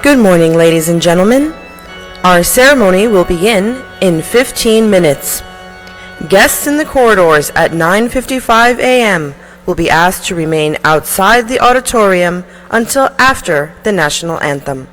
Good morning, ladies and gentlemen. Our ceremony will begin in 15 minutes. Guests in the corridors at 9:55 a.m. will be asked to remain outside the auditorium until after the National Anthem.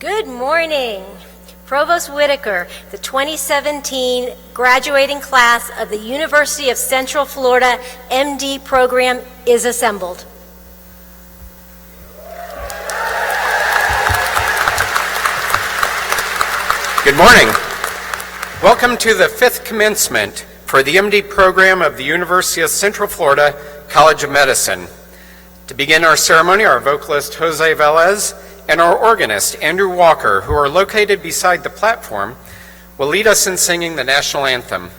Good morning. Provost Whitaker, the 2017 graduating class of the University of Central Florida MD program is assembled. Good morning. Welcome to the fifth commencement for the MD program of the University of Central Florida College of Medicine. To begin our ceremony, our vocalist Jose Velez and our organist Andrew Walker, who are located beside the platform, will lead us in singing the National Anthem.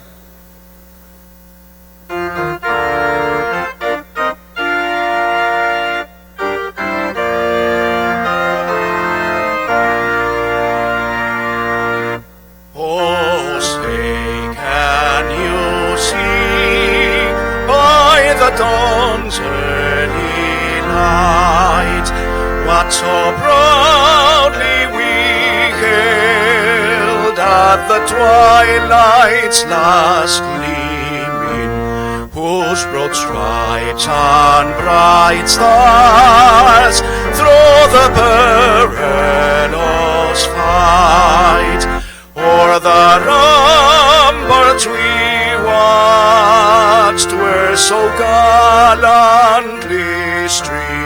Oh, say, can you see by the dawn's early light what so proudly we hailed at the twilight's last gleaming, whose broad stripes and bright stars through the perilous fight o'er the ramparts we watched were so gallantly streaming,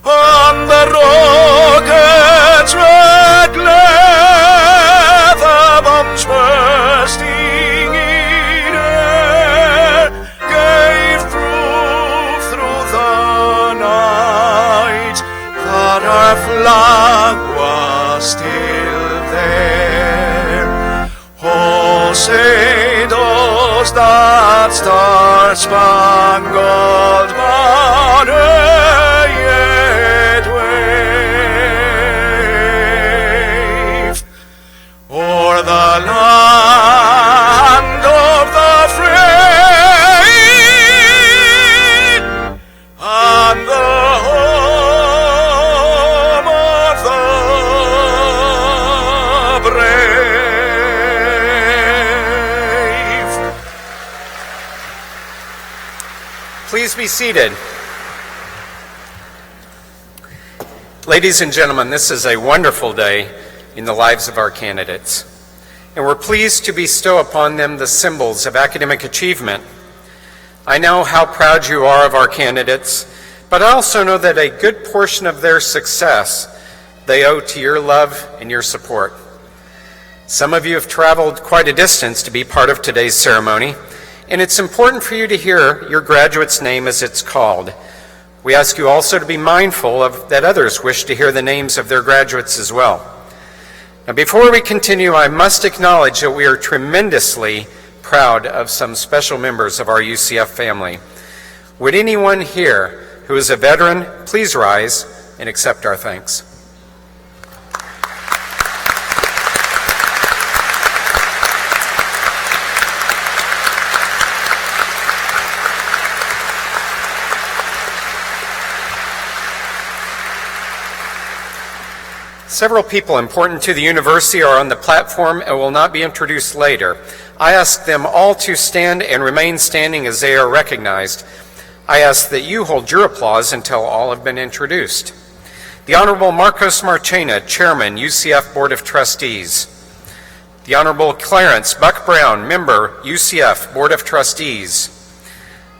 on the rockets' red glare, the bombs bursting in air gave proof through the night that our flag was still there. Oh, say does that star-spangled banner yet wave o'er the land of the free and the home of the brave. Please be seated. Ladies and gentlemen, this is a wonderful day in the lives of our candidates, and we're pleased to bestow upon them the symbols of academic achievement. I know how proud you are of our candidates, but I also know that a good portion of their success they owe to your love and your support. Some of you have traveled quite a distance to be part of today's ceremony, and it's important for you to hear your graduate's name as it's called. We ask you also to be mindful of that others wish to hear the names of their graduates as well. Now, before we continue, I must acknowledge that we are tremendously proud of some special members of our UCF family. Would anyone here who is a veteran please rise and accept our thanks? Several people important to the university are on the platform and will not be introduced later. I ask them all to stand and remain standing as they are recognized. I ask that you hold your applause until all have been introduced. The Honorable Marcos Marchena, Chairman, UCF Board of Trustees. The Honorable Clarence Buck Brown, Member, UCF Board of Trustees.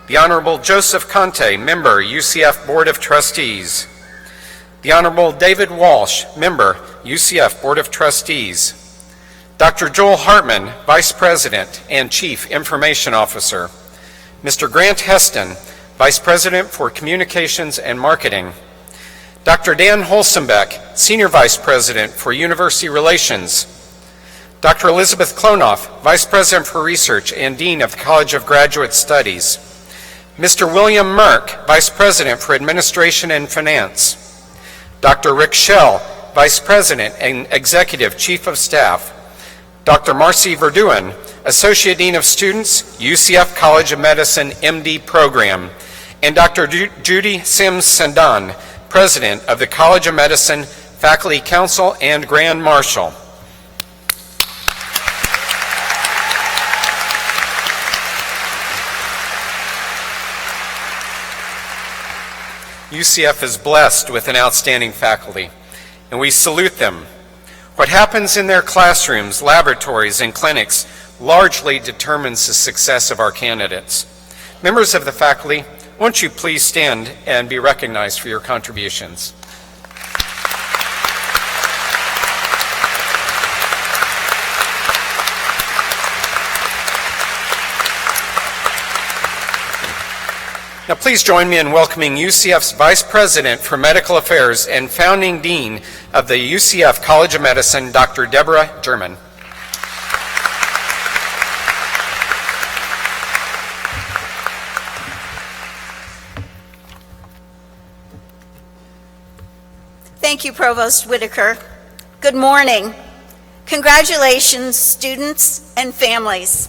The Honorable Joseph Conte, Member, UCF Board of Trustees. The Honorable David Walsh, Member, UCF Board of Trustees. Dr. Joel Hartman, Vice President and Chief Information Officer. Mr. Grant Heston, Vice President for Communications and Marketing. Dr. Dan Holsenbeck, Senior Vice President for University Relations. Dr. Elizabeth Klonoff, Vice President for Research and Dean of the College of Graduate Studies. Mr. William Merck, Vice President for Administration and Finance. Dr. Rick Schell, Vice President and Executive Chief of Staff. Dr. Marcy Verduen, Associate Dean of Students, UCF College of Medicine MD program. And Dr. Judy Sims Sandan, President of the College of Medicine Faculty Council and Grand Marshal. UCF is blessed with an outstanding faculty, and we salute them. What happens in their classrooms, laboratories, and clinics largely determines the success of our candidates. Members of the faculty, won't you please stand and be recognized for your contributions? Now please join me in welcoming UCF's Vice President for Medical Affairs and founding Dean of the UCF College of Medicine, Dr. Deborah German. Thank you, Provost Whitaker. Good morning. Congratulations, students and families.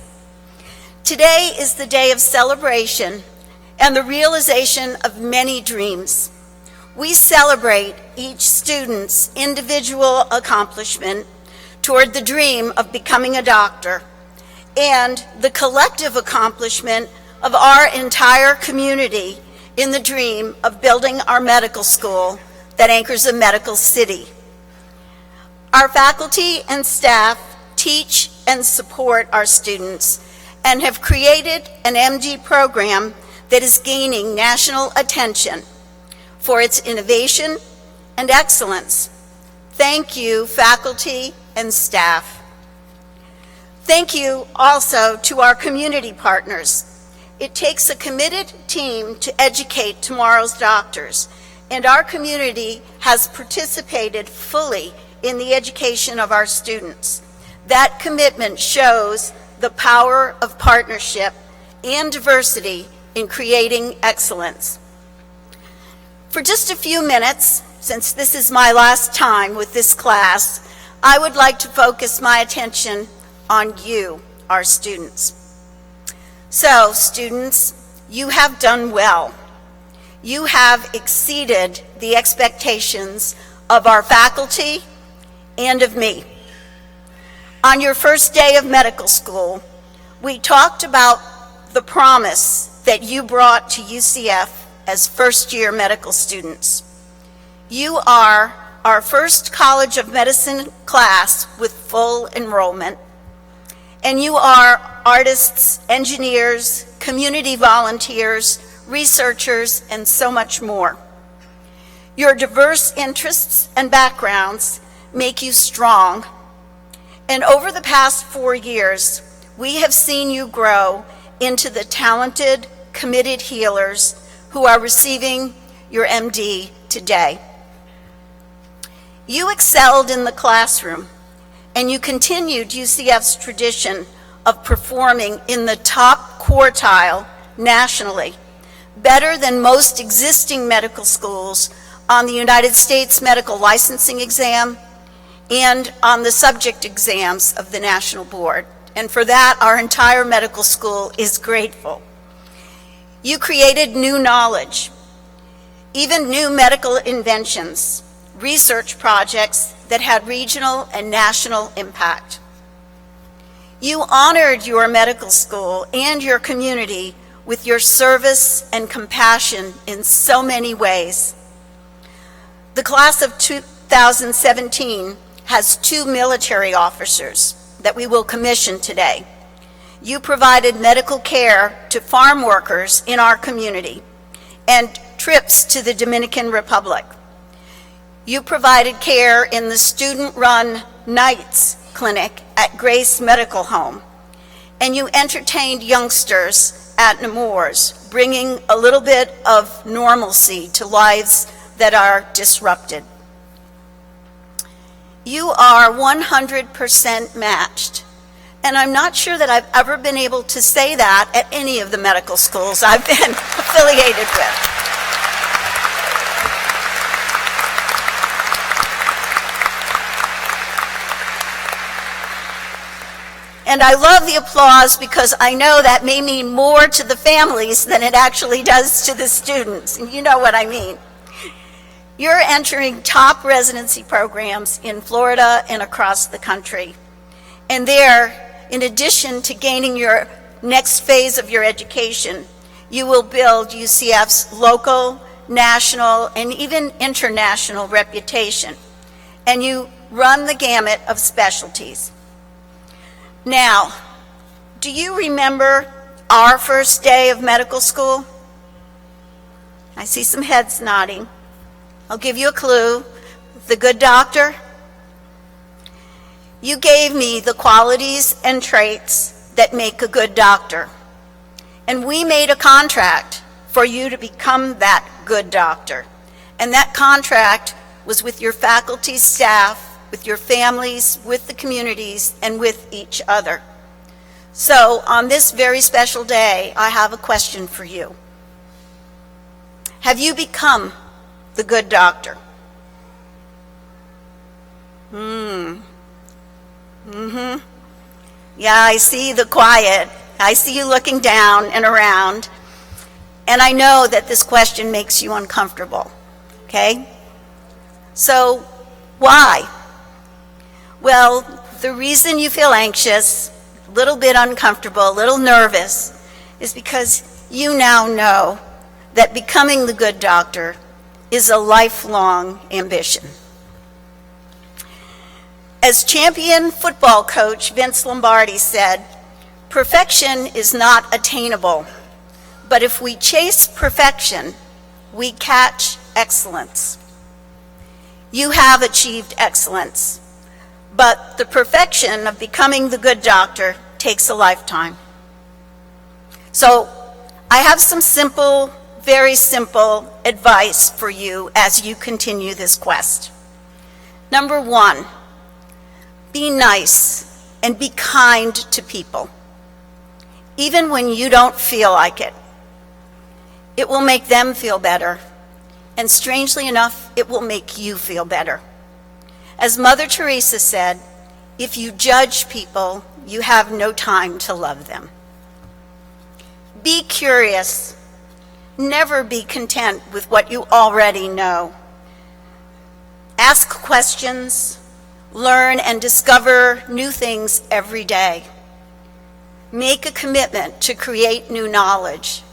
Today is the day of celebration and the realization of many dreams. We celebrate each student's individual accomplishment toward the dream of becoming a doctor and the collective accomplishment of our entire community in the dream of building our medical school that anchors a medical city. Our faculty and staff teach and support our students and have created an MD program that is gaining national attention for its innovation and excellence. Thank you, faculty and staff. Thank you also to our community partners. It takes a committed team to educate tomorrow's doctors, and our community has participated fully in the education of our students. That commitment shows the power of partnership and diversity in creating excellence. For just a few minutes, since this is my last time with this class, I would like to focus my attention on you, our students. So, students, you have done well. You have exceeded the expectations of our faculty and of me. On your first day of medical school, we talked about the promise that you brought to UCF as first-year medical students. You are our first College of Medicine class with full enrollment, and you are artists, engineers, community volunteers, researchers, and so much more. Your diverse interests and backgrounds make you strong, and over the past 4 years, we have seen you grow into the talented, committed healers who are receiving your MD today. You excelled in the classroom, and you continued UCF's tradition of performing in the top quartile nationally, better than most existing medical schools on the United States Medical Licensing Exam and on the subject exams of the National Board. And for that, our entire medical school is grateful. You created new knowledge, even new medical inventions, research projects that had regional and national impact. You honored your medical school and your community with your service and compassion in so many ways. The class of 2017 has 2 military officers that we will commission today. You provided medical care to farm workers in our community and trips to the Dominican Republic. You provided care in the student-run nights clinic at Grace Medical Home, and you entertained youngsters at Nemours, bringing a little bit of normalcy to lives that are disrupted. You are 100% matched, and I'm not sure that I've ever been able to say that at any of the medical schools I've been affiliated with. And I love the applause because I know that may mean more to the families than it actually does to the students, and you know what I mean. You're entering top residency programs in Florida and across the country. And there, in addition to gaining your next phase of your education, you will build UCF's local, national, and even international reputation. and you run the gamut of specialties. Now, do you remember our first day of medical school? I see some heads nodding. I'll give you a clue. The good doctor? You gave me the qualities and traits that make a good doctor. And we made a contract for you to become that good doctor. And that contract was with your faculty, staff, with your families, with the communities, and with each other. So on this very special day, I have a question for you. Have you become the good doctor? Yeah, I see the quiet. I see you looking down and around. And I know that this question makes you uncomfortable, okay? So, why? Well, the reason you feel anxious, a little bit uncomfortable, a little nervous, is because you now know that becoming the good doctor is a lifelong ambition. As champion football coach Vince Lombardi said, perfection is not attainable, but if we chase perfection, we catch excellence. You have achieved excellence, but the perfection of becoming the good doctor takes a lifetime. So I have some simple, very simple advice for you as you continue this quest. Number one, be nice and be kind to people, even when you don't feel like it. It will make them feel better, and strangely enough, it will make you feel better. As Mother Teresa said, if you judge people, you have no time to love them. Be curious. Never be content with what you already know. Ask questions, learn and discover new things every day. Make a commitment to create new knowledge.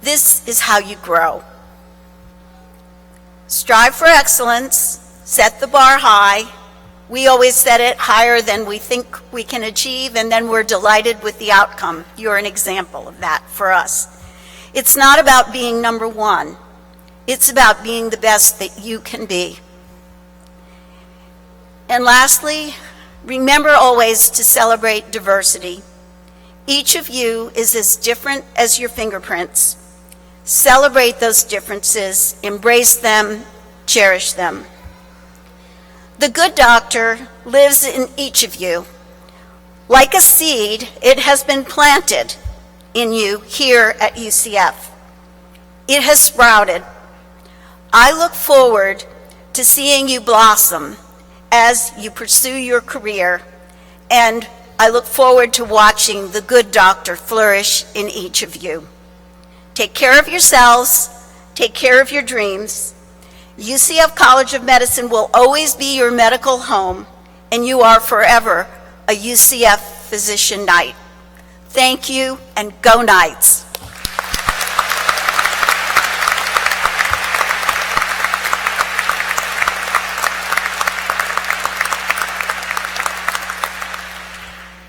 This is how you grow. Strive for excellence, set the bar high. We always set it higher than we think we can achieve, and then we're delighted with the outcome. You're an example of that for us. It's not about being number one. It's about being the best that you can be. And lastly, remember always to celebrate diversity. Each of you is as different as your fingerprints. Celebrate those differences, embrace them, cherish them. The good doctor lives in each of you. Like a seed, it has been planted in you here at UCF. It has sprouted. I look forward to seeing you blossom as you pursue your career, and I look forward to watching the good doctor flourish in each of you. Take care of yourselves, take care of your dreams. UCF College of Medicine will always be your medical home, and you are forever a UCF Physician Knight. Thank you, and go Knights.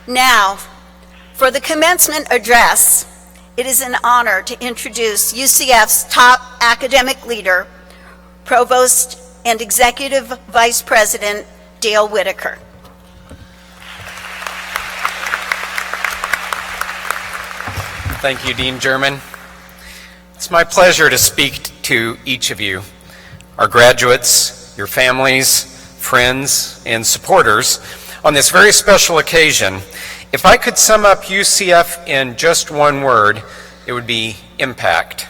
Now, for the commencement address, it is an honor to introduce UCF's top academic leader, Provost and Executive Vice President Dale Whitaker. Thank you, Dean German. It's my pleasure to speak to each of you, our graduates, your families, friends, and supporters on this very special occasion. If I could sum up UCF in just one word, it would be impact.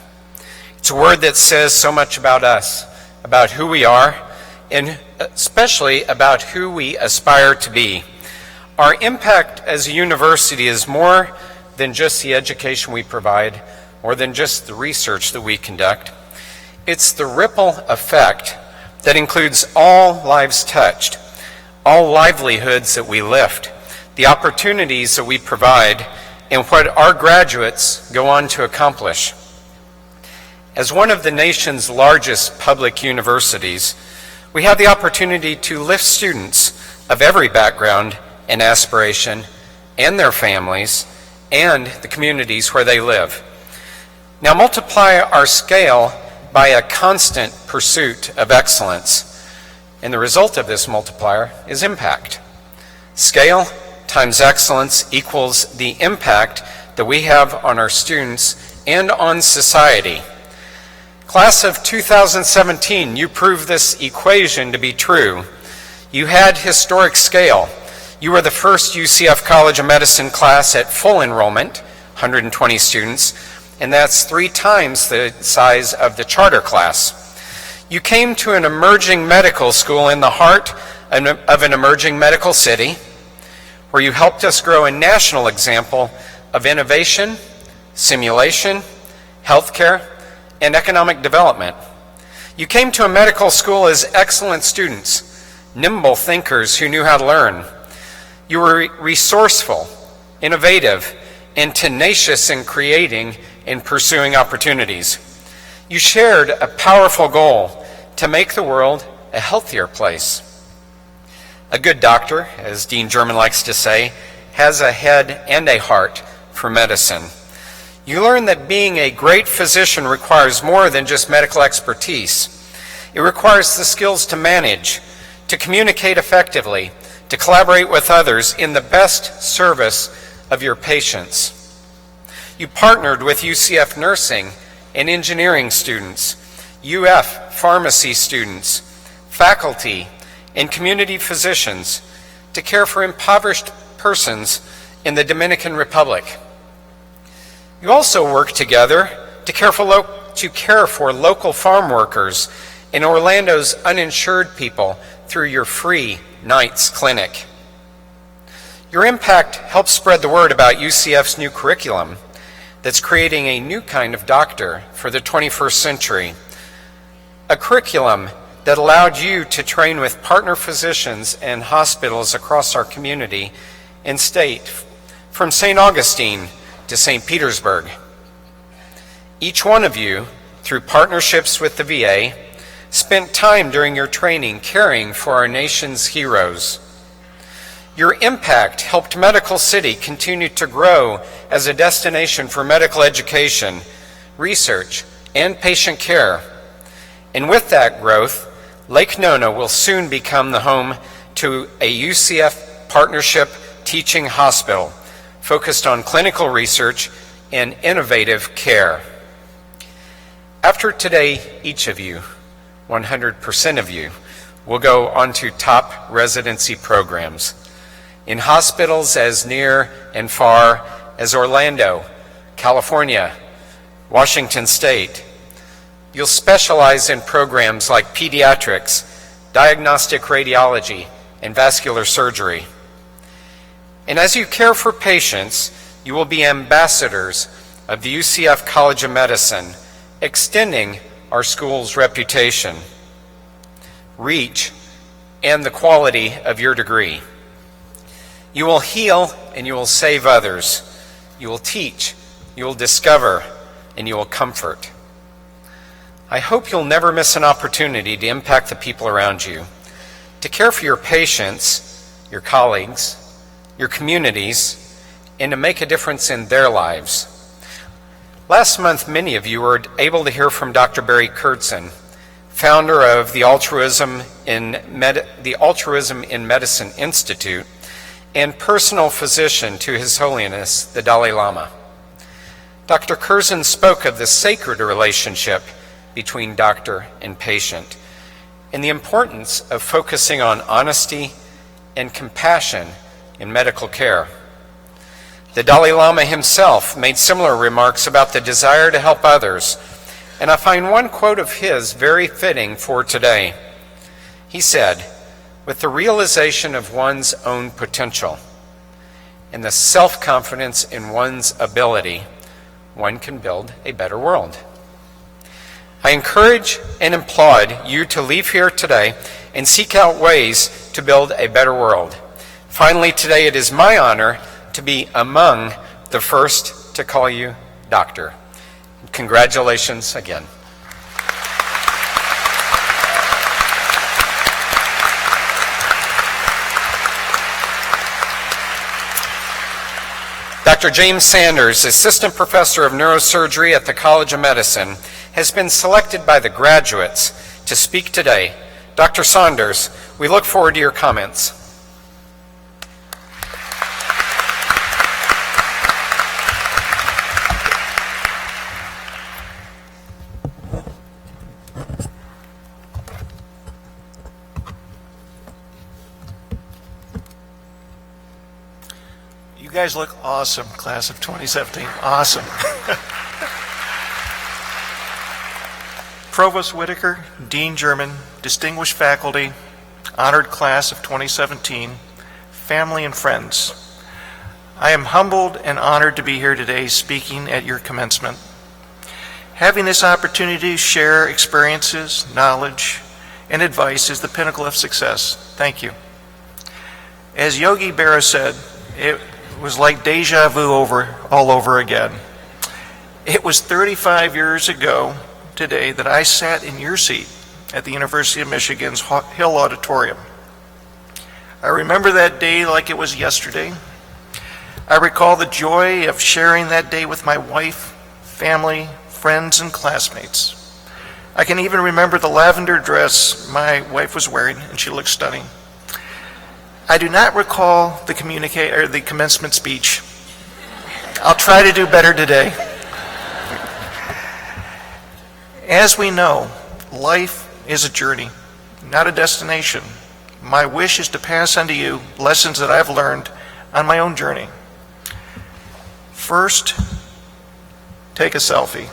It's a word that says so much about us, about who we are, and especially about who we aspire to be. Our impact as a university is more than just the education we provide, more than just the research that we conduct. It's the ripple effect that includes all lives touched, all livelihoods that we lift, the opportunities that we provide, and what our graduates go on to accomplish. As one of the nation's largest public universities, We have the opportunity to lift students of every background and aspiration and their families and the communities where they live. Now multiply our scale by a constant pursuit of excellence, and the result of this multiplier is impact. Scale times excellence equals the impact that we have on our students and on society. Class of 2017, you proved this equation to be true. You had historic scale. You were the first UCF College of Medicine class at full enrollment, 120 students, and that's 3 times the size of the charter class. You came to an emerging medical school in the heart of an emerging medical city, where you helped us grow a national example of innovation, simulation, healthcare, and economic development. You came to a medical school as excellent students, nimble thinkers who knew how to learn. You were resourceful, innovative, and tenacious in creating and pursuing opportunities. You shared a powerful goal to make the world a healthier place. A good doctor, as Dean German likes to say, has a head and a heart for medicine. You learn that being a great physician requires more than just medical expertise. It requires the skills to manage, to communicate effectively, to collaborate with others in the best service of your patients. You partnered with UCF nursing and engineering students, UF pharmacy students, faculty, and community physicians to care for impoverished persons in the Dominican Republic. You also work together to care for local farm workers and Orlando's uninsured people through your free nights clinic. Your impact helps spread the word about UCF's new curriculum that's creating a new kind of doctor for the 21st century. A curriculum that allowed you to train with partner physicians and hospitals across our community and state, from St. Augustine to St. Petersburg. Each one of you, through partnerships with the VA, spent time during your training caring for our nation's heroes. Your impact helped Medical City continue to grow as a destination for medical education, research, and patient care. And with that growth, Lake Nona will soon become the home to a UCF partnership teaching hospital focused on clinical research and innovative care. After today, each of you, 100% of you, will go on to top residency programs in hospitals as near and far as Orlando, California, Washington State. You'll specialize in programs like pediatrics, diagnostic radiology, and vascular surgery. And as you care for patients, you will be ambassadors of the UCF College of Medicine, extending our school's reputation, reach, and the quality of your degree. You will heal and you will save others. You will teach, you will discover, and you will comfort. I hope you'll never miss an opportunity to impact the people around you, to care for your patients, your colleagues, your communities, and to make a difference in their lives. Last month, many of you were able to hear from Dr. Barry Kurtzen, founder of the Altruism in Medicine Institute and personal physician to His Holiness, the Dalai Lama. Dr. Kurtzen spoke of the sacred relationship between doctor and patient and the importance of focusing on honesty and compassion in medical care. The Dalai Lama himself made similar remarks about the desire to help others, and I find one quote of his very fitting for today. He said, "With the realization of one's own potential and the self-confidence in one's ability, one can build a better world." I encourage and applaud you to leave here today and seek out ways to build a better world. Finally, today it is my honor to be among the first to call you doctor. Congratulations again. Dr. James Sanders, Assistant Professor of Neurosurgery at the College of Medicine, has been selected by the graduates to speak today. Dr. Saunders, we look forward to your comments. You guys look awesome, class of 2017. Awesome. Provost Whitaker, Dean German, distinguished faculty, honored class of 2017, family and friends. I am humbled and honored to be here today speaking at your commencement. Having this opportunity to share experiences, knowledge, and advice is the pinnacle of success. Thank you. As Yogi Berra said, it was like deja vu all over again. It was 35 years ago today that I sat in your seat at the University of Michigan's Hill Auditorium. I remember that day like it was yesterday. I recall the joy of sharing that day with my wife, family, friends, and classmates. I can even remember the lavender dress my wife was wearing, and she looked stunning. I do not recall the commencement speech. I'll try to do better today. As we know, life is a journey, not a destination. My wish is to pass on to you lessons that I've learned on my own journey. First, take a selfie.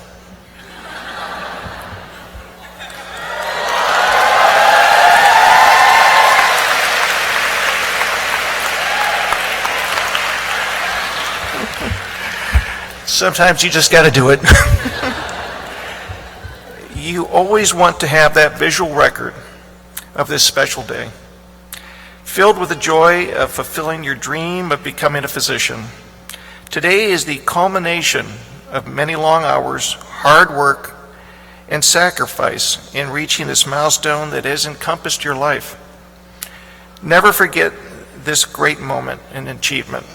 Sometimes you just got to do it. You always want to have that visual record of this special day, filled with the joy of fulfilling your dream of becoming a physician. Today is the culmination of many long hours, hard work, and sacrifice in reaching this milestone that has encompassed your life. Never forget this great moment and achievement.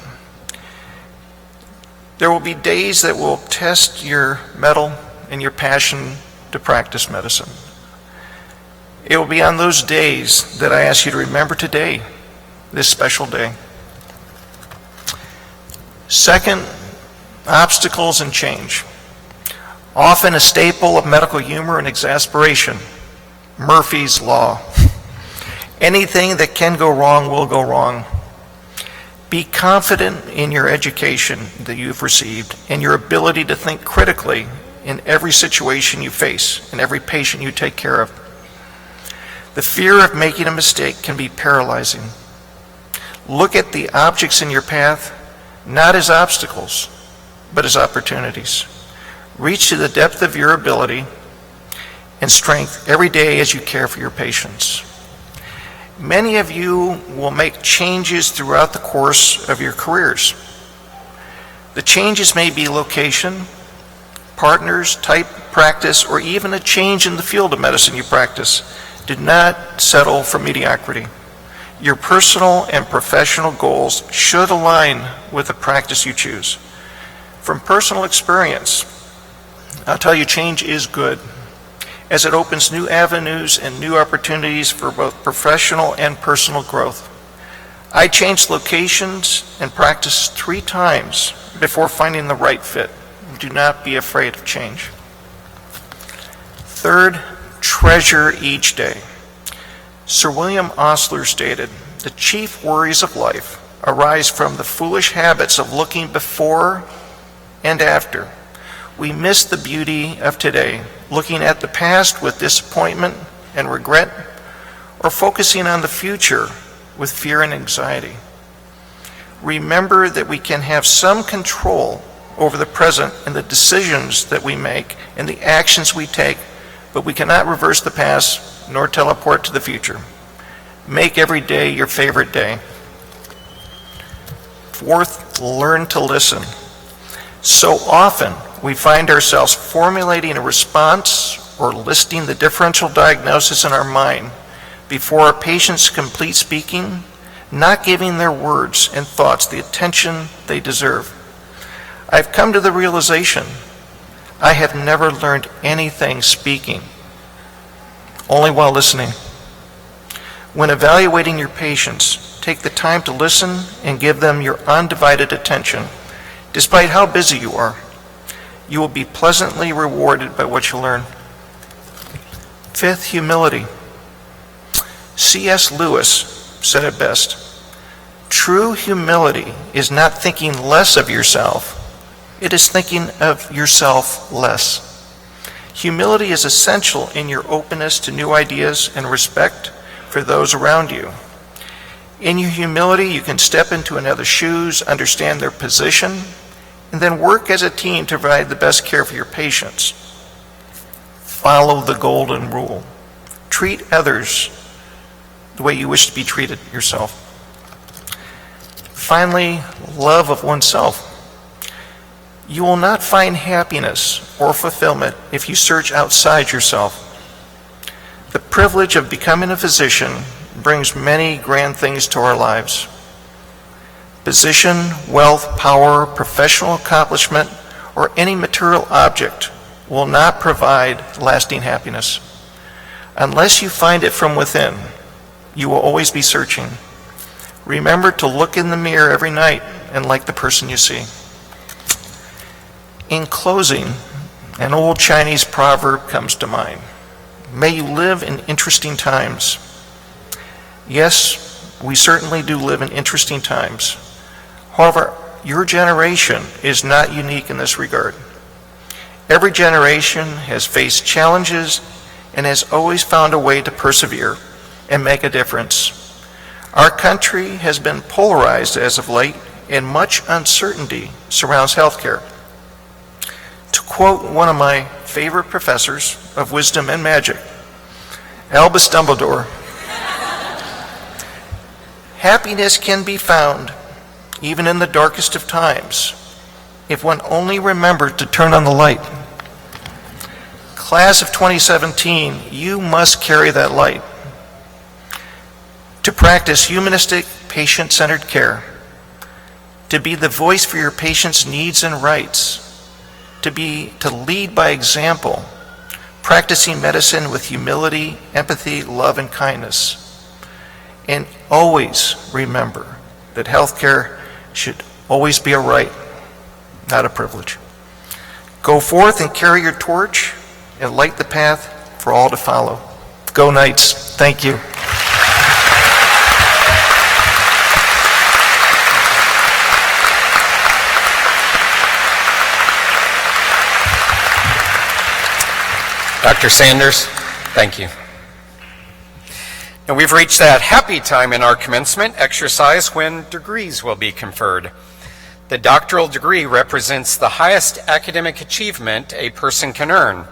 There will be days that will test your mettle and your passion to practice medicine. It will be on those days that I ask you to remember today, this special day. Second, obstacles and change. Often a staple of medical humor and exasperation. Murphy's Law. Anything that can go wrong will go wrong. Be confident in your education that you've received and your ability to think critically in every situation you face and every patient you take care of. The fear of making a mistake can be paralyzing. Look at the objects in your path not as obstacles, but as opportunities. Reach to the depth of your ability and strength every day as you care for your patients. Many of you will make changes throughout the course of your careers. The changes may be location, partners, type, practice, or even a change in the field of medicine you practice. Do not settle for mediocrity. Your personal and professional goals should align with the practice you choose. From personal experience, I'll tell you change is good, as it opens new avenues and new opportunities for both professional and personal growth. I changed locations and practices 3 times before finding the right fit. Do not be afraid of change. Third, treasure each day. Sir William Osler stated, "The chief worries of life arise from the foolish habits of looking before and after. We miss the beauty of today, looking at the past with disappointment and regret, or focusing on the future with fear and anxiety. Remember that we can have some control over the present and the decisions that we make and the actions we take, but we cannot reverse the past nor teleport to the future. Make every day your favorite day." Fourth, learn to listen. So often we find ourselves formulating a response or listing the differential diagnosis in our mind before our patients complete speaking, not giving their words and thoughts the attention they deserve. I've come to the realization I have never learned anything speaking, only while listening. When evaluating your patients, take the time to listen and give them your undivided attention, despite how busy you are. You will be pleasantly rewarded by what you learn. Fifth, humility. C.S. Lewis said it best. True humility is not thinking less of yourself. It is thinking of yourself less. Humility is essential in your openness to new ideas and respect for those around you. In your humility, you can step into another's shoes, understand their position, and then work as a team to provide the best care for your patients. Follow the golden rule. Treat others the way you wish to be treated yourself. Finally, love of oneself. You will not find happiness or fulfillment if you search outside yourself. The privilege of becoming a physician brings many grand things to our lives. Position, wealth, power, professional accomplishment, or any material object will not provide lasting happiness. Unless you find it from within, you will always be searching. Remember to look in the mirror every night and like the person you see. In closing, an old Chinese proverb comes to mind. May you live in interesting times. Yes, we certainly do live in interesting times. However, your generation is not unique in this regard. Every generation has faced challenges and has always found a way to persevere and make a difference. Our country has been polarized as of late, and much uncertainty surrounds healthcare. To quote one of my favorite professors of wisdom and magic, Albus Dumbledore, happiness can be found even in the darkest of times if one only remembered to turn on the light. Class of 2017, you must carry that light. To practice humanistic, patient-centered care, to be the voice for your patient's needs and rights, to lead by example, practicing medicine with humility, empathy, love, and kindness. And always remember that healthcare should always be a right, not a privilege. Go forth and carry your torch and light the path for all to follow. Go Knights. Thank you. Dr. Sanders, thank you. Now we've reached that happy time in our commencement exercise when degrees will be conferred. The doctoral degree represents the highest academic achievement a person can earn.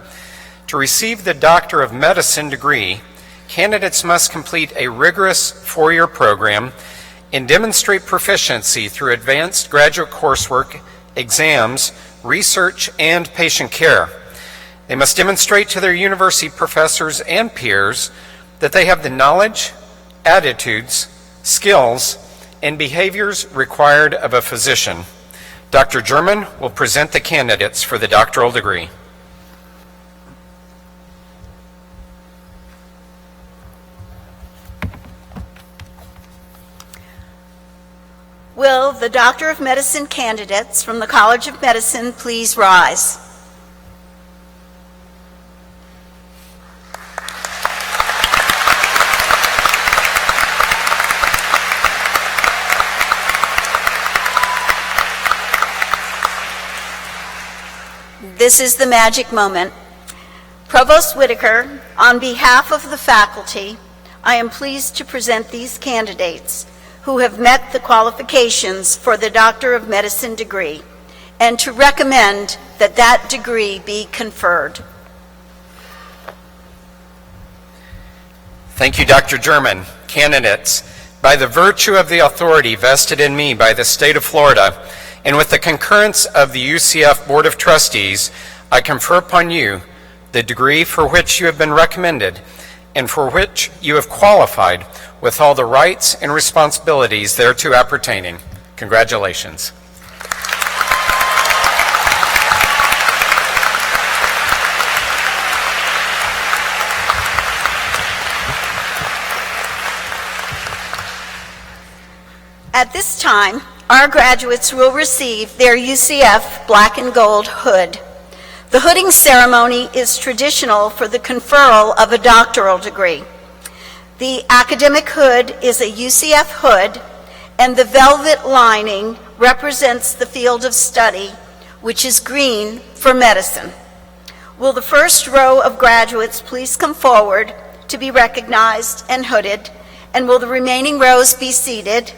To receive the Doctor of Medicine degree, candidates must complete a rigorous 4-year program and demonstrate proficiency through advanced graduate coursework, exams, research, and patient care. They must demonstrate to their university professors and peers that they have the knowledge, attitudes, skills, and behaviors required of a physician. Dr. German will present the candidates for the doctoral degree. Will the Doctor of Medicine candidates from the College of Medicine please rise? This is the magic moment. Provost Whitaker, on behalf of the faculty, I am pleased to present these candidates who have met the qualifications for the Doctor of Medicine degree and to recommend that that degree be conferred. Thank you, Dr. German. Candidates, by the virtue of the authority vested in me by the state of Florida, and with the concurrence of the UCF Board of Trustees, I confer upon you the degree for which you have been recommended and for which you have qualified with all the rights and responsibilities thereto appertaining. Congratulations. At this time, our graduates will receive their UCF black and gold hood. The hooding ceremony is traditional for the conferral of a doctoral degree. The academic hood is a UCF hood, and the velvet lining represents the field of study, which is green for medicine. Will the first row of graduates please come forward to be recognized and hooded, and will the remaining rows be seated?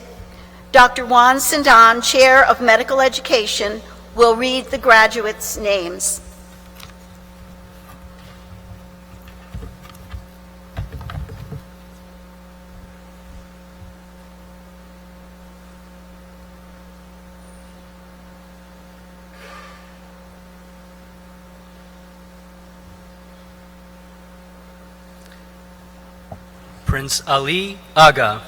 Dr. Juan Sindan, Chair of Medical Education, will read the graduates' names. Prince Ali Aga.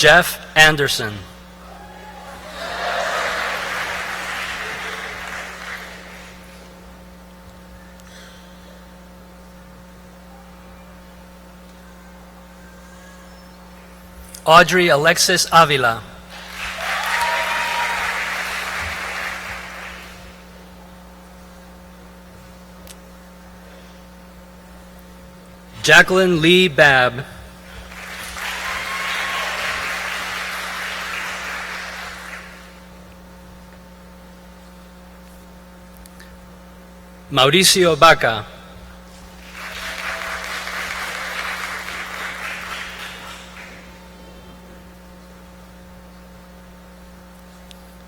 Jeff Anderson. Audrey Alexis Avila. Jacqueline Lee Babb. Mauricio Baca.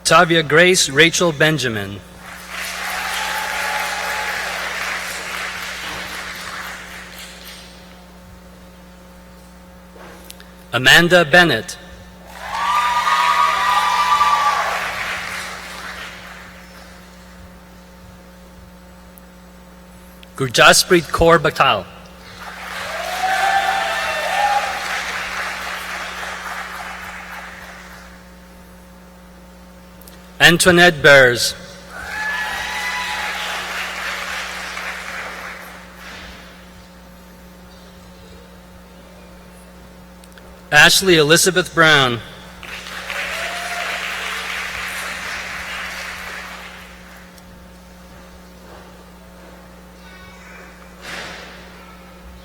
Tavia Grace Rachel Benjamin. Amanda Bennett. Gurjasprit Kaur Batal. Antoinette Bears. Ashley Elizabeth Brown.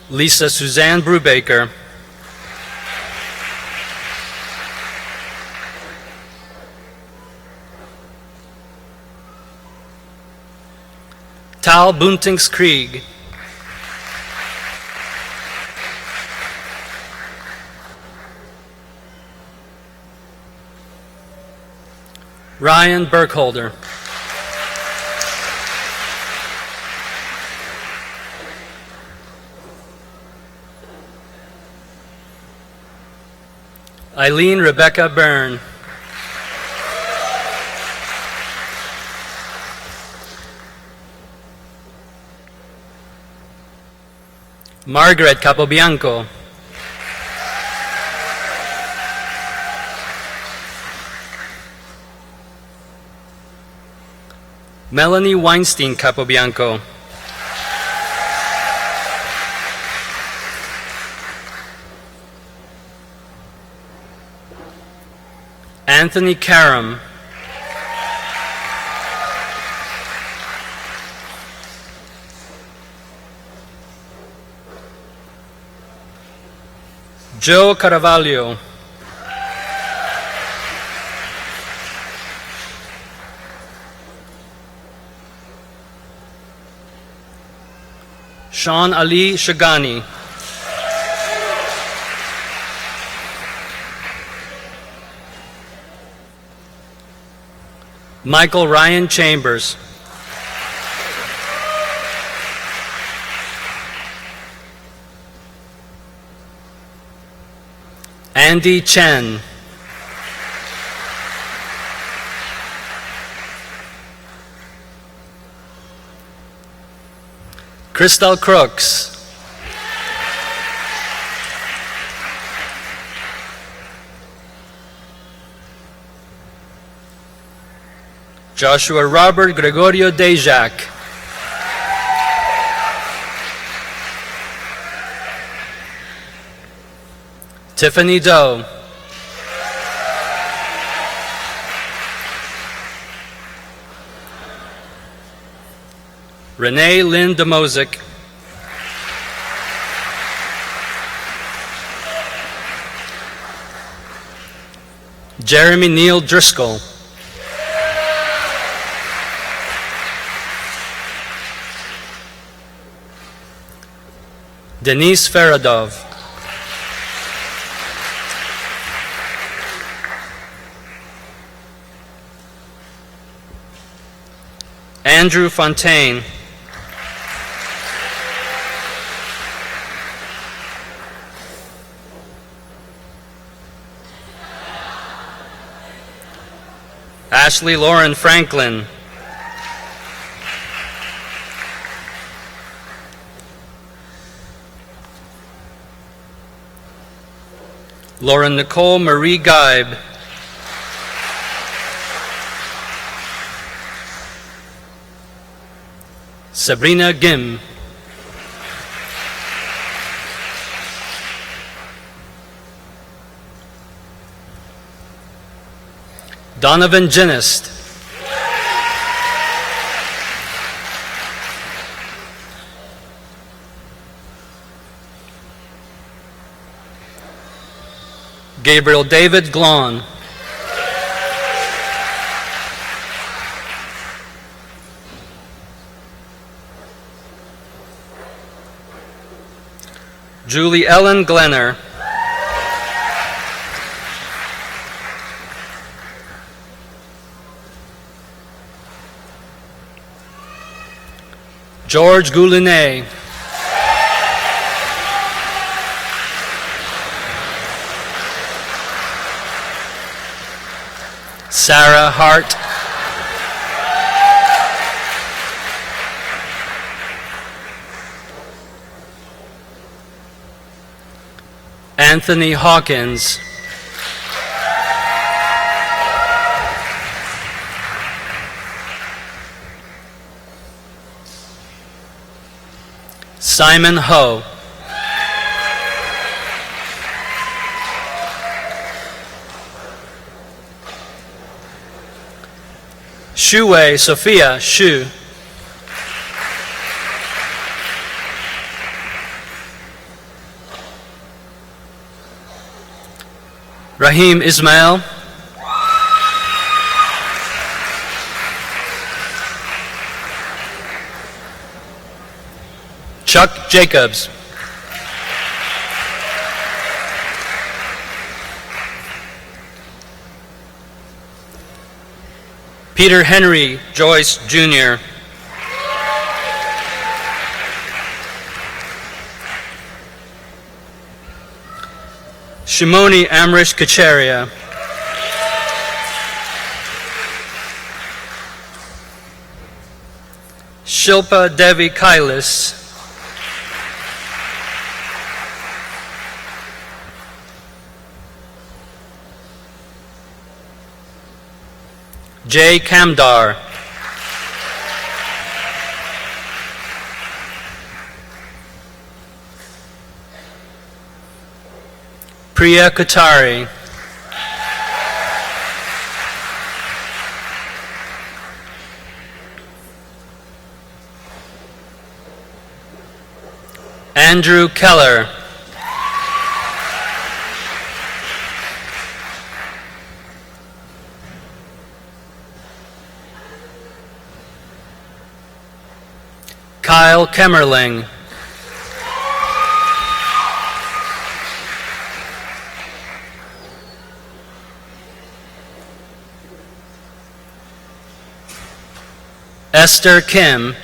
Lisa Suzanne Brubaker. Tal Buntings Krieg. Ryan Burkholder. Eileen Rebecca Byrne. Margaret Capobianco. Melanie Weinstein Capobianco. Anthony Karam. Joe Caravaglio. Sean Ali Shagani. Michael Ryan Chambers. Andy Chen. Crystal Crooks. Joshua Robert Gregorio Dejac. Tiffany Doe. Renee Lynn DeMosick. Jeremy Neal Driscoll. Denise Feradov. Andrew Fontaine. Ashley Lauren Franklin. Lauren Nicole Marie Geib. Sabrina Gim. Donovan Genist. Gabriel David Glon. Julie Ellen Glenner. George Goulinet. Sarah Hart. Anthony Hawkins. Simon Ho. Shuwei Sophia Shu. Rahim Ismail. Chuck Jacobs. Peter Henry Joyce Jr. Shimoni Amrish Kacharia. Shilpa Devi Kailas. Jay Kamdar. Priya Katari. Andrew Keller. Kyle Kemmerling. Esther Kim.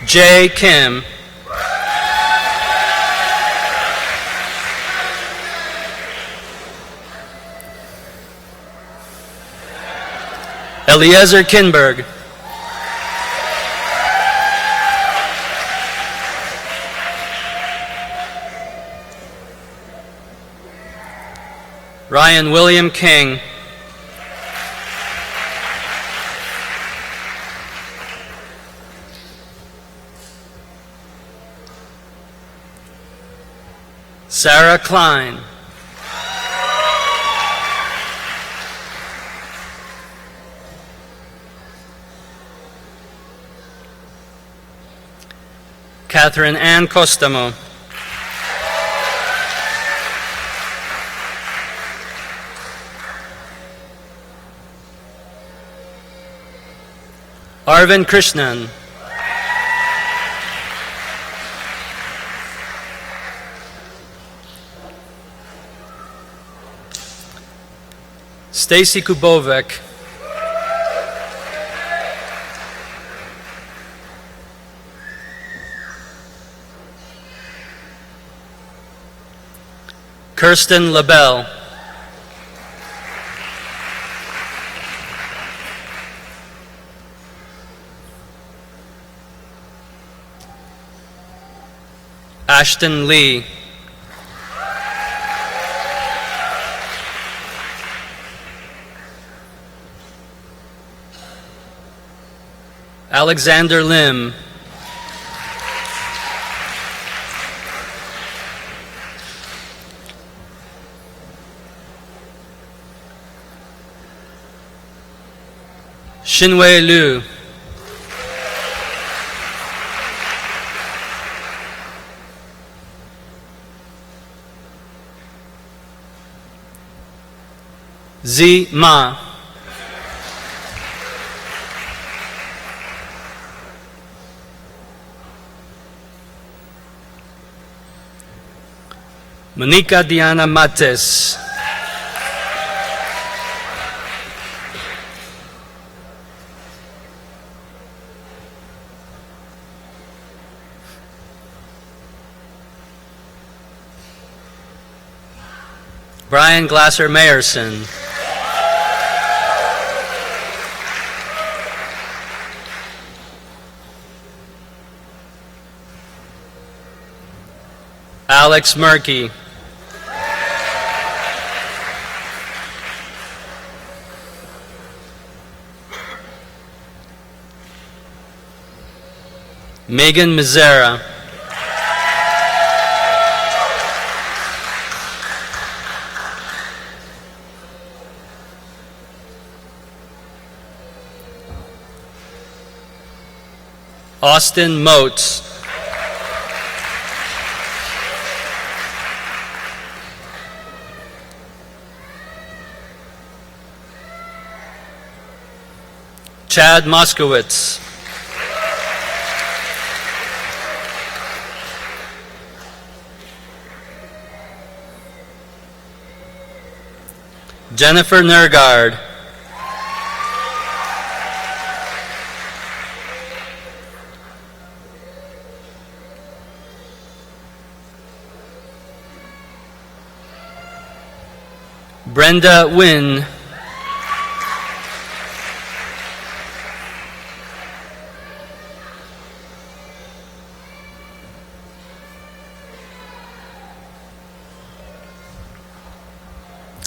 Jay Kim. Eliezer Kinberg. Ryan William King. Sarah Klein. Catherine Ann Costamo. Arvind Krishnan. Stacy Kubovec. Kirsten LaBelle. Ashton Lee. Alexander Lim. Xinwei Liu. Zi Ma. Monica Diana Mates. Brian Glasser Mayerson. Alex Murky. Megan Mizera. Austin Motes. Chad Moskowitz. Jennifer Nergard. Brenda Wynn.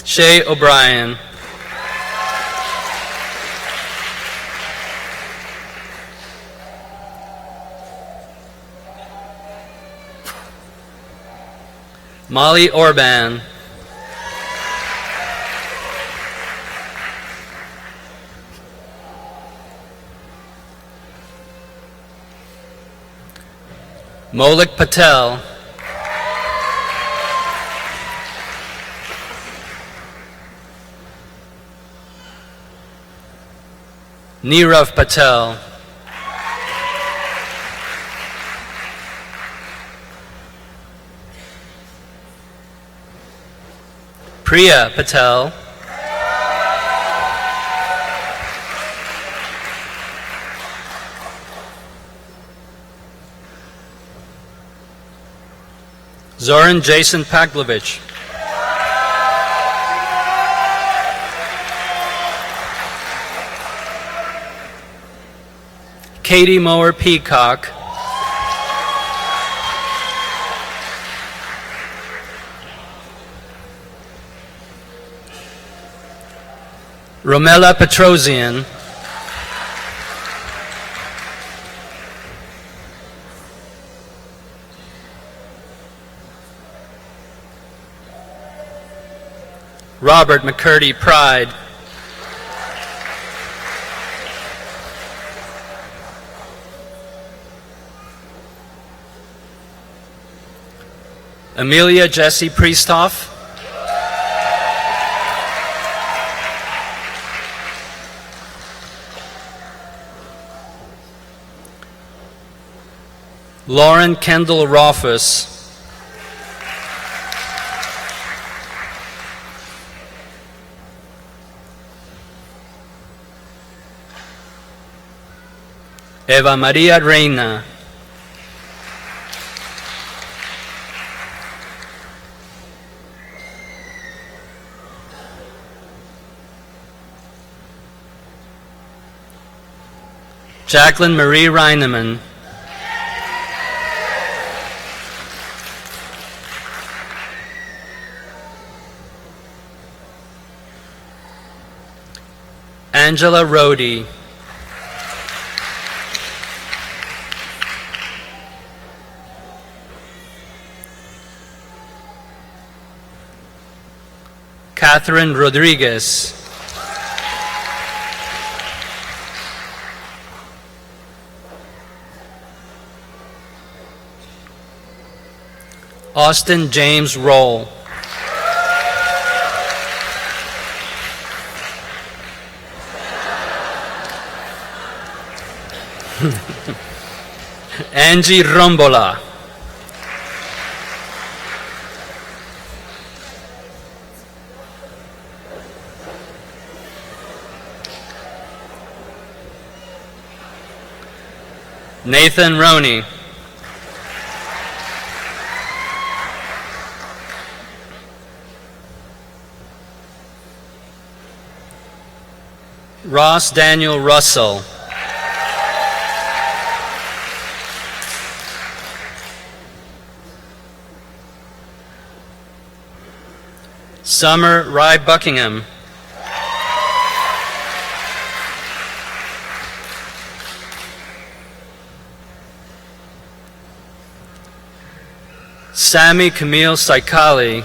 Shay O'Brien. Molly Orban. Molik Patel. Nirav Patel. Priya Patel. Zoran Jason Pavlovich. Katie Mower Peacock. Romela Petrosian, Robert McCurdy Pride, Amelia Jessie Priesthoff, Lauren Kendall Rothfuss, Eva Maria Reina, Jacqueline Marie Reineman, Angela Rohde, Catherine Rodriguez, Austin James Roll, Angie Rombola, Nathan Roney, Ross Daniel Russell, Summer Rye Buckingham, Sammy Camille Saikali,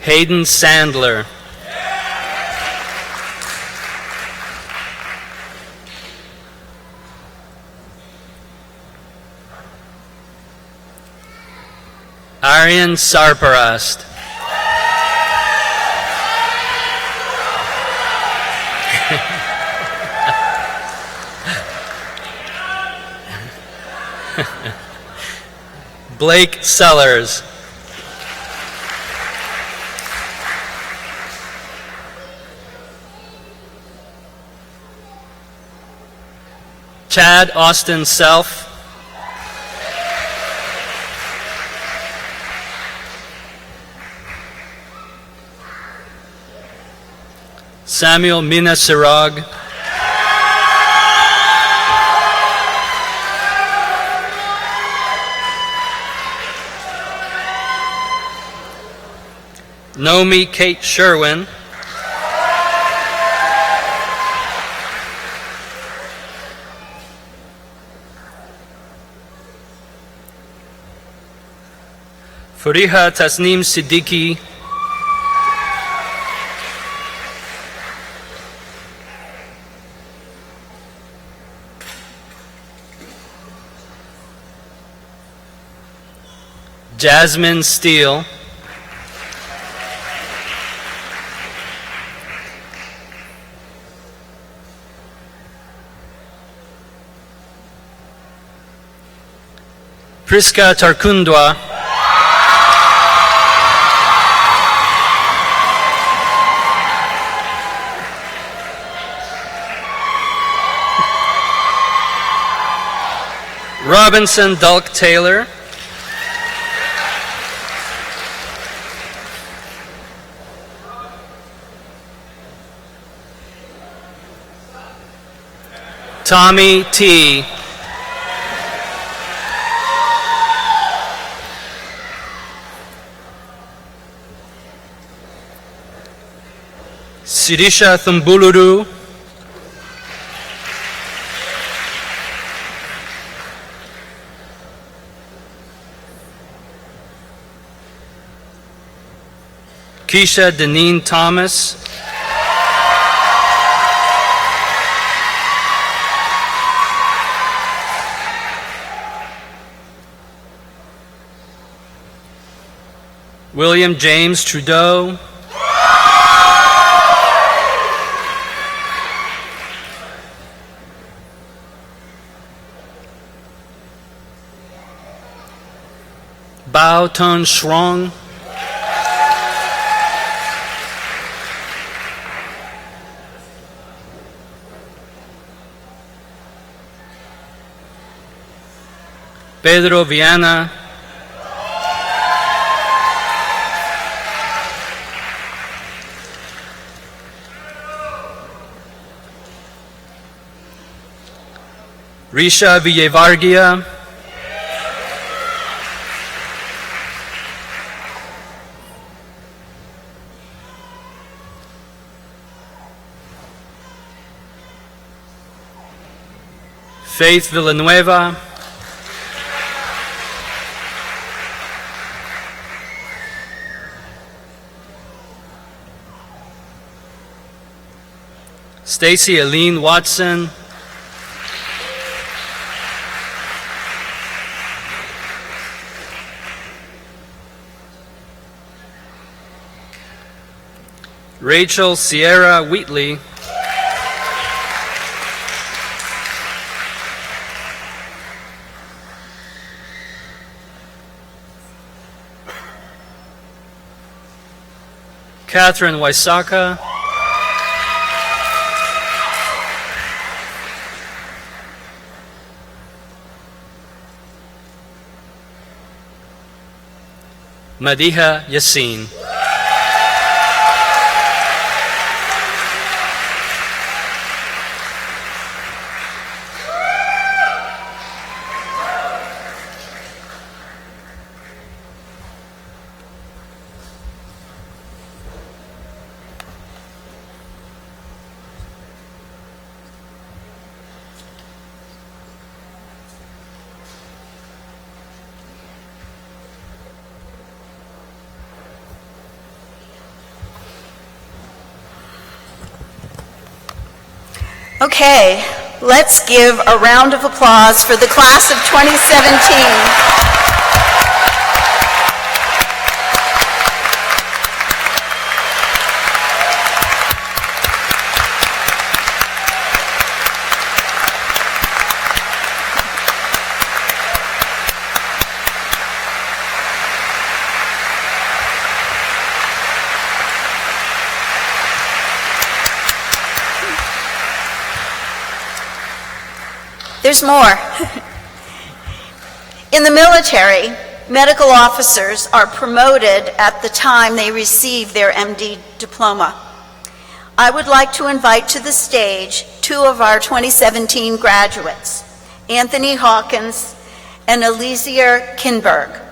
Hayden Sandler, Aryan Sarparast, Blake Sellers, Chad Austin Self, Samuel Mina Sirag, Nomi Kate Sherwin, Fariha Tasneem Siddiqui, Jasmine Steele, Priska Tarkundwa, Robinson Dulk Taylor, Tommy T. Sirisha Thumbuluru, Keisha Deneen Thomas, William James Trudeau, Bao Ton Shrong, Pedro Viana, Risha Villavargia, Faith Villanueva, Stacy Aline Watson, Rachel Sierra Wheatley, Catherine Waisaka, Madiha Yassin. Okay, let's give a round of applause for the class of 2017. There's more. In the military, medical officers are promoted at the time they receive their MD diploma. I would like to invite to the stage two of our 2017 graduates, Anthony Hawkins and Alicia Kinberg.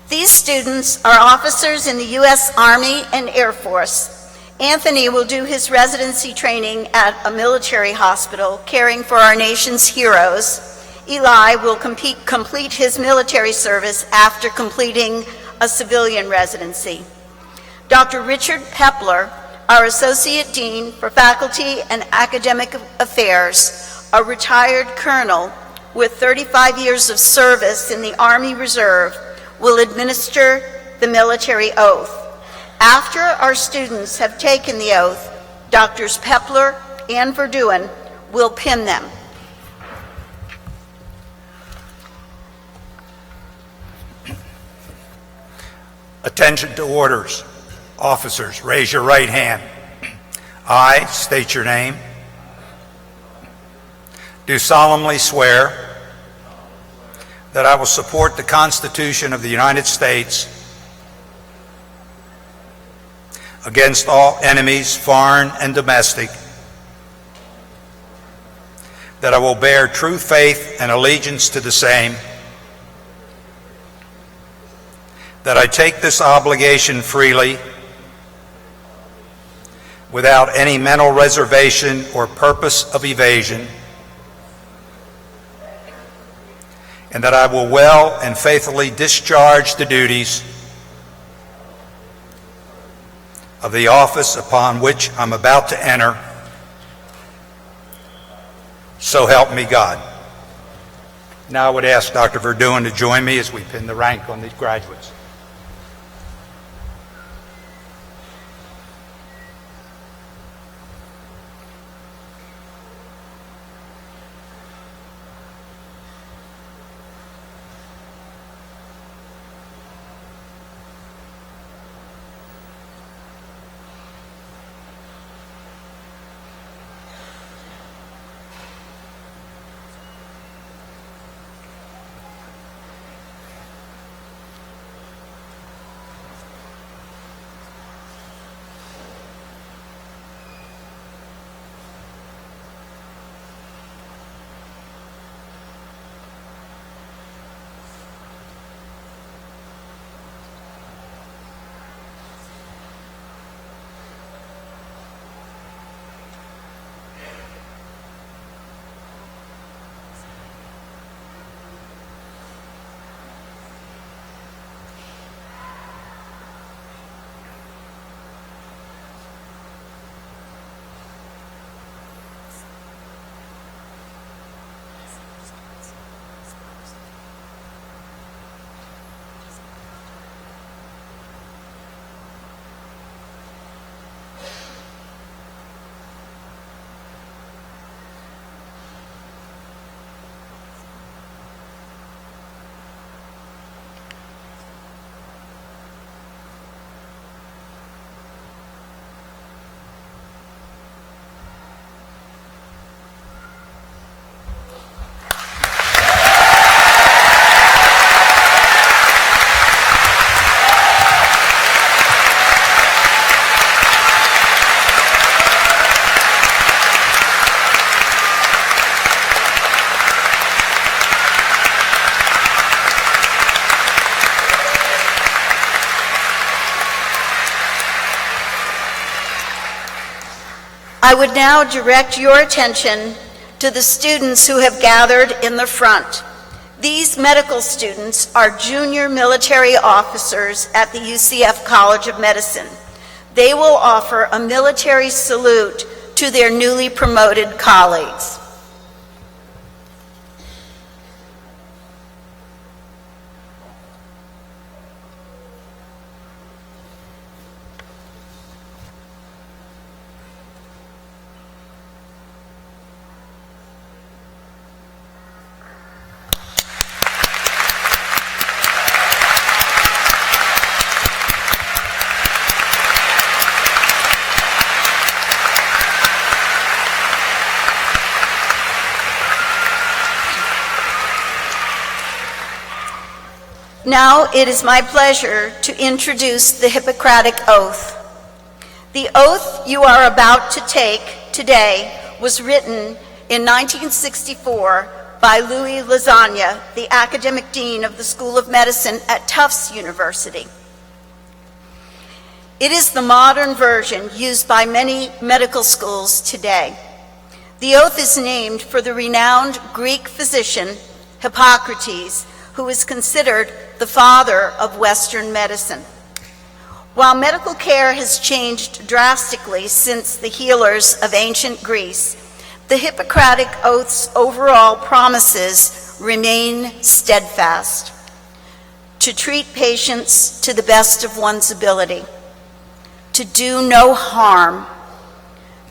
These students are officers in the U.S. Army and Air Force. Anthony will do his residency training at a military hospital caring for our nation's heroes. Eli will complete his military service after completing a civilian residency. Dr. Richard Pepler, our Associate Dean for Faculty and Academic Affairs, a retired colonel with 35 years of service in the Army Reserve, will administer the military oath. After our students have taken the oath, Drs. Pepler and Verduin will pin them. Attention to orders. Officers, raise your right hand. I state your name. Do solemnly swear that I will support the Constitution of the United States, against all enemies, foreign and domestic, that I will bear true faith and allegiance to the same, that I take this obligation freely, without any mental reservation or purpose of evasion, and that I will well and faithfully discharge the duties of the office upon which I'm about to enter. So help me God. Now I would ask Dr. Verdun to join me as we pin the rank on these graduates. I would now direct your attention to the students who have gathered in the front. These medical students are junior military officers at the UCF College of Medicine. They will offer a military salute to their newly promoted colleagues. Now it is my pleasure to introduce the Hippocratic Oath. The oath you are about to take today was written in 1964 by Louis Lasagna, the academic dean of the School of Medicine at Tufts University. It is the modern version used by many medical schools today. The oath is named for the renowned Greek physician Hippocrates, who is considered the father of Western medicine. While medical care has changed drastically since the healers of ancient Greece, the Hippocratic Oath's overall promises remain steadfast: to treat patients to the best of one's ability, to do no harm,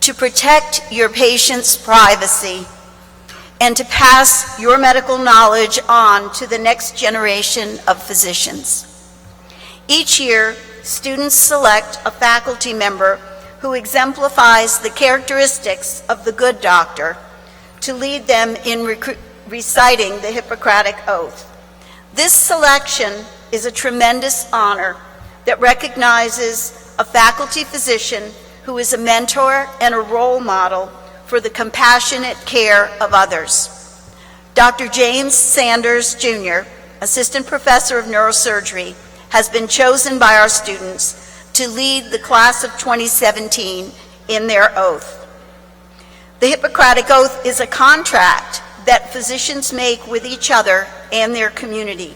to protect your patient's privacy, and to pass your medical knowledge on to the next generation of physicians. Each year, students select a faculty member who exemplifies the characteristics of the good doctor to lead them in reciting the Hippocratic Oath. This selection is a tremendous honor that recognizes a faculty physician who is a mentor and a role model for the compassionate care of others. Dr. James Sanders, Jr., Assistant Professor of Neurosurgery, has been chosen by our students to lead the class of 2017 in their oath. The Hippocratic Oath is a contract that physicians make with each other and their community.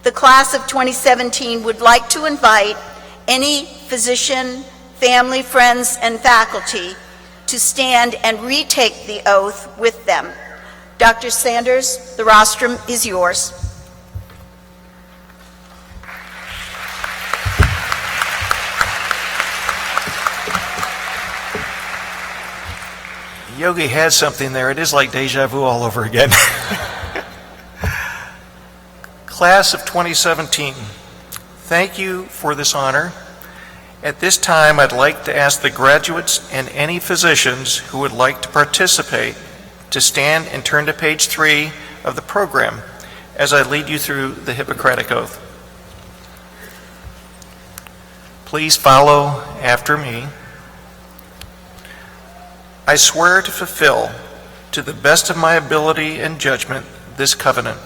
The class of 2017 would like to invite any physician, family, friends, and faculty to stand and retake the oath with them. Dr. Sanders, the rostrum is yours. Yogi had something there. It is like deja vu all over again. Class of 2017, thank you for this honor. At this time, I'd like to ask the graduates and any physicians who would like to participate to stand and turn to page 3 of the program as I lead you through the Hippocratic Oath. Please follow after me. I swear to fulfill, to the best of my ability and judgment, this covenant.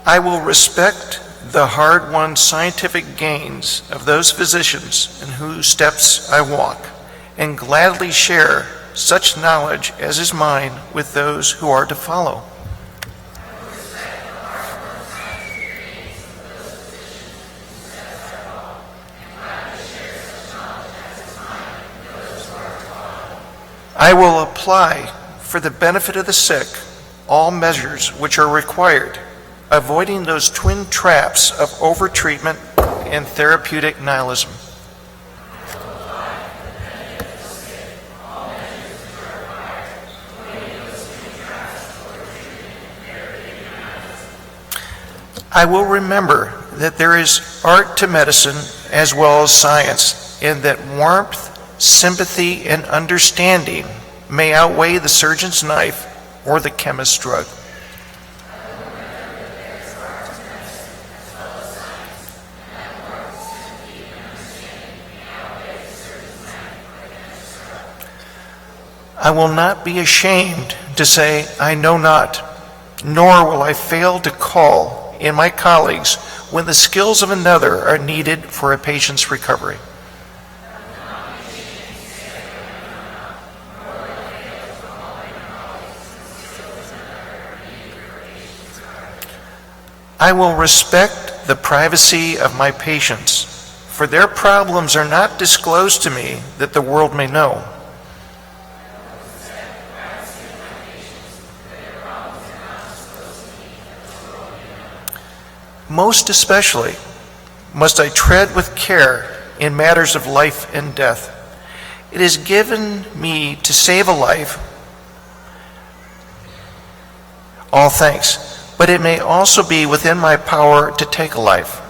I will respect the hard-won scientific gains of those physicians in whose steps I walk, and gladly share such knowledge as is mine with those who are to follow. I will apply, for the benefit of the sick, all measures which are required, avoiding those twin traps of overtreatment and therapeutic nihilism. I will remember that there is art to medicine as well as science, and that warmth, sympathy, and understanding may outweigh the surgeon's knife or the chemist's drug. I will not be ashamed to say, I know not, nor will I fail to call in my colleagues when the skills of another are needed for a patient's recovery. I will respect the privacy of my patients, for their problems are not disclosed to me that the world may know. Most especially must I tread with care in matters of life and death. It is given me to save a life, all thanks, but it may also be within my power to take a life.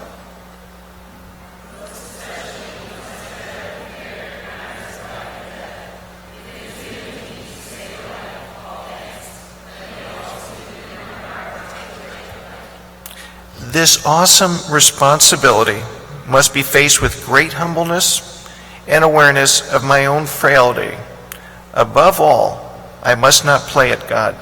This awesome responsibility must be faced with great humbleness and awareness of my own frailty. Above all, I must not play at God.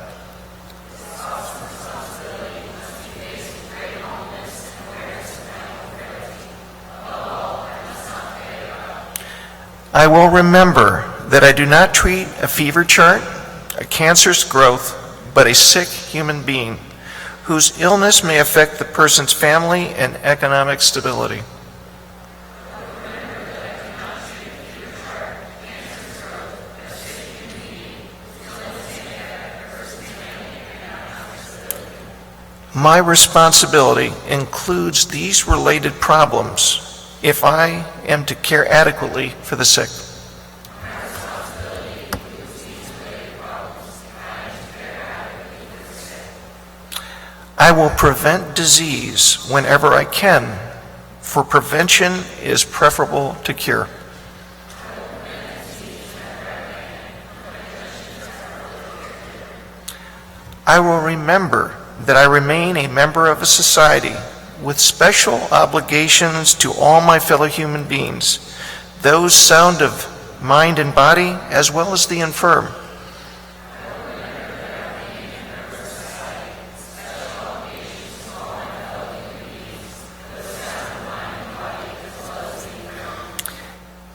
I will remember that I do not treat a fever chart, a cancerous growth, but a sick human being whose illness may affect the person's family and economic stability. My responsibility includes these related problems if I am to care adequately for the sick. I will prevent disease whenever I can, for prevention is preferable to cure. I will remember that I remain a member of a society with special obligations to all my fellow human beings, those sound of mind and body, as well as the infirm.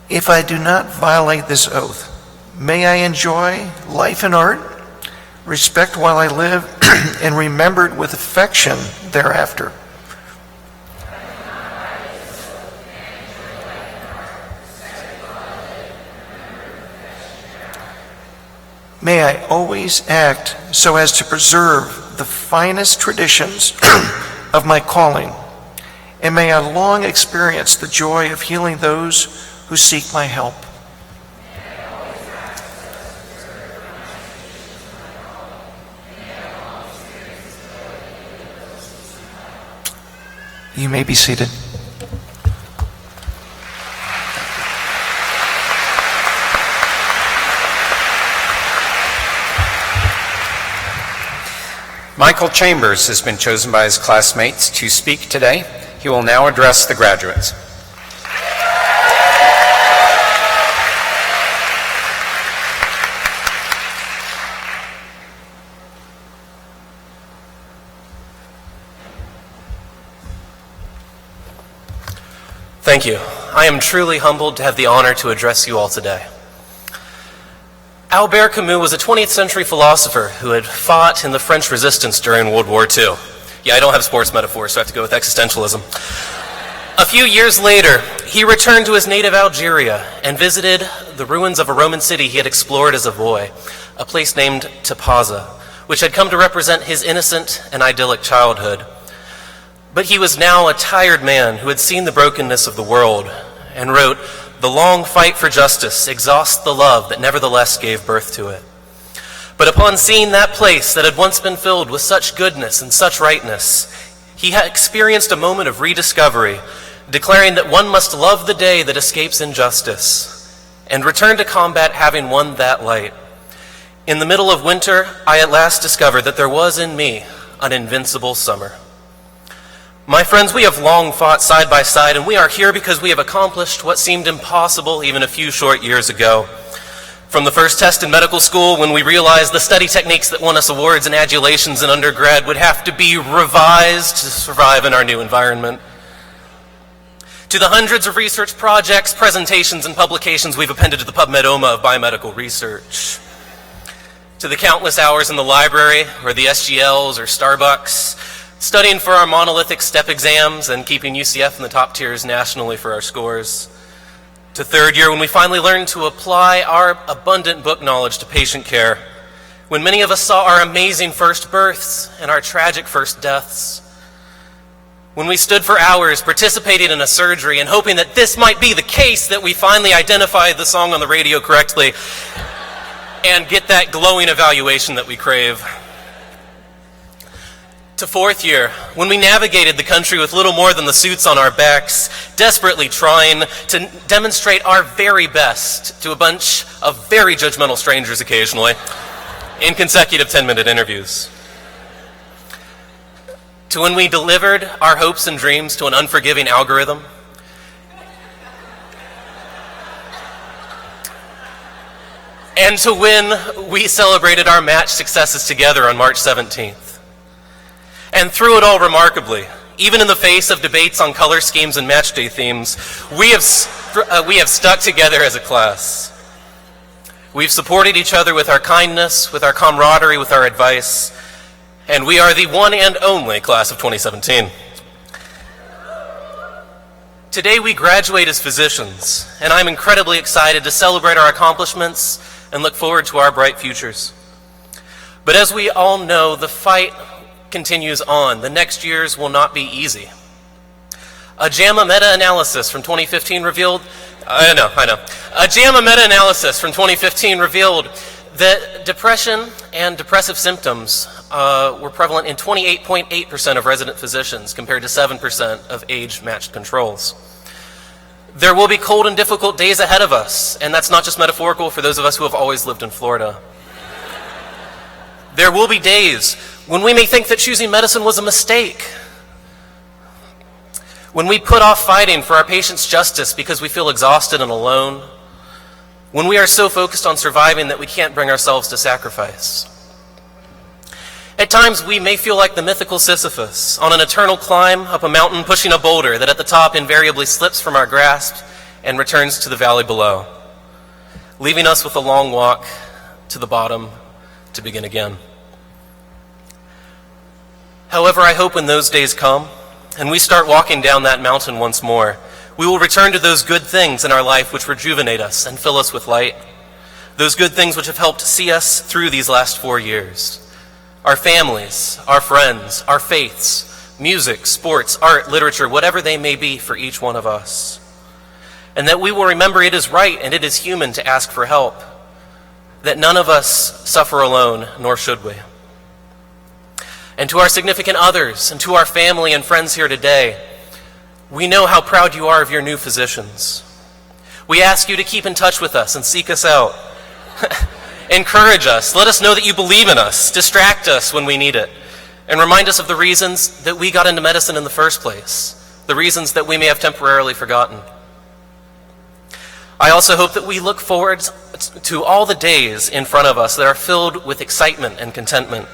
If I do not violate this oath, may I enjoy life and art, respect while I live, and remembered with affection thereafter. May I always act so as to preserve the finest traditions of my calling, and may I long experience the joy of healing those who seek my help. You may be seated. Michael Chambers has been chosen by his classmates to speak today. He will now address the graduates. Thank you. I am truly humbled to have the honor to address you all today. Albert Camus was a 20th century philosopher who had fought in the French resistance during World War II. Yeah, I don't have sports metaphors, so I have to go with existentialism. A few years later, he returned to his native Algeria and visited the ruins of a Roman city he had explored as a boy, a place named Tipaza, which had come to represent his innocent and idyllic childhood. But he was now a tired man who had seen the brokenness of the world and wrote, "The long fight for justice exhausts the love that nevertheless gave birth to it." But upon seeing that place that had once been filled with such goodness and such rightness, he had experienced a moment of rediscovery, declaring that one must love the day that escapes injustice, and return to combat having won that light. In the middle of winter, I at last discovered that there was in me an invincible summer. My friends, we have long fought side by side, and we are here because we have accomplished what seemed impossible even a few short years ago. From the first test in medical school, when we realized the study techniques that won us awards and adulations in undergrad would have to be revised to survive in our new environment, to the hundreds of research projects, presentations, and publications we've appended to the PubMed OMA of biomedical research, to the countless hours in the library or the SGLs or Starbucks, studying for our monolithic step exams and keeping UCF in the top tiers nationally for our scores, to third year when we finally learned to apply our abundant book knowledge to patient care, when many of us saw our amazing first births and our tragic first deaths, when we stood for hours participating in a surgery and hoping that this might be the case that we finally identified the song on the radio correctly and get that glowing evaluation that we crave. To fourth year, when we navigated the country with little more than the suits on our backs, desperately trying to demonstrate our very best to a bunch of very judgmental strangers occasionally in consecutive 10-minute interviews. To when we delivered our hopes and dreams to an unforgiving algorithm. And to when we celebrated our match successes together on March 17th. And through it all, remarkably, even in the face of debates on color schemes and match day themes, we have stuck together as a class. We've supported each other with our kindness, with our camaraderie, with our advice, and we are the one and only class of 2017. Today we graduate as physicians, and I'm incredibly excited to celebrate our accomplishments and look forward to our bright futures. But as we all know, the fight continues on. The next years will not be easy. A JAMA meta-analysis from 2015 revealed, A JAMA meta-analysis from 2015 revealed that depression and depressive symptoms were prevalent in 28.8% of resident physicians compared to 7% of age-matched controls. There will be cold and difficult days ahead of us, and that's not just metaphorical for those of us who have always lived in Florida. There will be days when we may think that choosing medicine was a mistake, when we put off fighting for our patients' justice because we feel exhausted and alone, when we are so focused on surviving that we can't bring ourselves to sacrifice. At times, we may feel like the mythical Sisyphus on an eternal climb up a mountain pushing a boulder that at the top invariably slips from our grasp and returns to the valley below, leaving us with a long walk to the bottom to begin again. However, I hope when those days come and we start walking down that mountain once more, we will return to those good things in our life which rejuvenate us and fill us with light, those good things which have helped see us through these last 4 years. Our families, our friends, our faiths, music, sports, art, literature, whatever they may be for each one of us. And that we will remember it is right and it is human to ask for help, that none of us suffer alone, nor should we. And to our significant others and to our family and friends here today, we know how proud you are of your new physicians. We ask you to keep in touch with us and seek us out. Encourage us. Let us know that you believe in us. Distract us when we need it. And remind us of the reasons that we got into medicine in the first place, the reasons that we may have temporarily forgotten. I also hope that we look forward to all the days in front of us that are filled with excitement and contentment.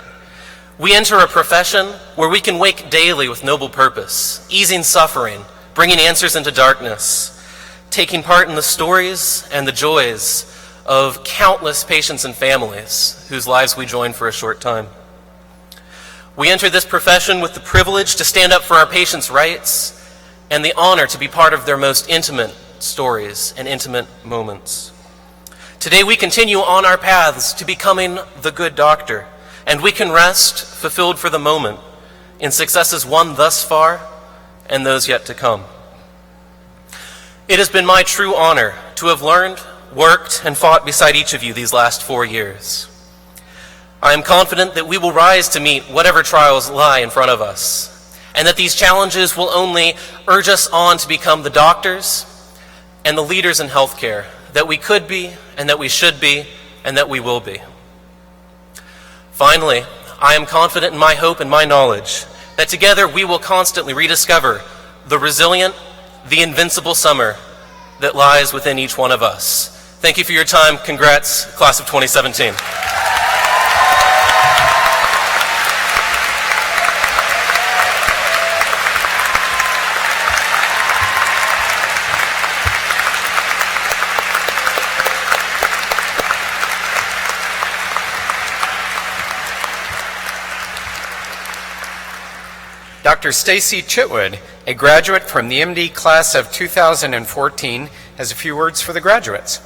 We enter a profession where we can wake daily with noble purpose, easing suffering, bringing answers into darkness, taking part in the stories and the joys of countless patients and families whose lives we join for a short time. We enter this profession with the privilege to stand up for our patients' rights and the honor to be part of their most intimate stories and intimate moments. Today we continue on our paths to becoming the good doctor, and we can rest fulfilled for the moment in successes won thus far and those yet to come. It has been my true honor to have learned, worked, and fought beside each of you these last 4 years. I am confident that we will rise to meet whatever trials lie in front of us, and that these challenges will only urge us on to become the doctors and the leaders in healthcare that we could be, and that we should be, and that we will be. Finally, I am confident in my hope and my knowledge that together we will constantly rediscover the resilient, the invincible summer that lies within each one of us. Thank you for your time. Congrats, class of 2017. Dr. Stacy Chitwood, a graduate from the MD class of 2014, has a few words for the graduates.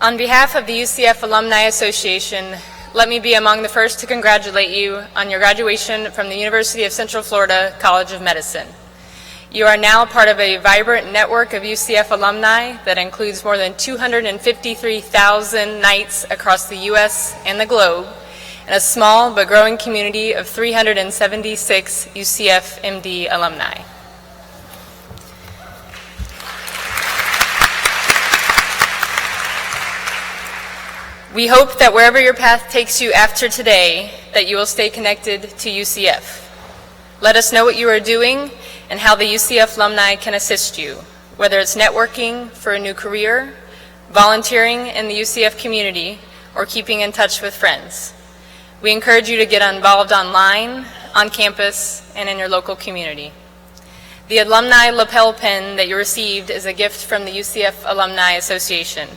On behalf of the UCF Alumni Association, let me be among the first to congratulate you on your graduation from the University of Central Florida College of Medicine. You are now part of a vibrant network of UCF alumni that includes more than 253,000 nights across the U.S. and the globe, and a small but growing community of 376 UCF MD alumni. We hope that wherever your path takes you after today, that you will stay connected to UCF. Let us know what you are doing and how the UCF alumni can assist you, whether it's networking for a new career, volunteering in the UCF community, or keeping in touch with friends. We encourage you to get involved online, on campus, and in your local community. The alumni lapel pin that you received is a gift from the UCF Alumni Association.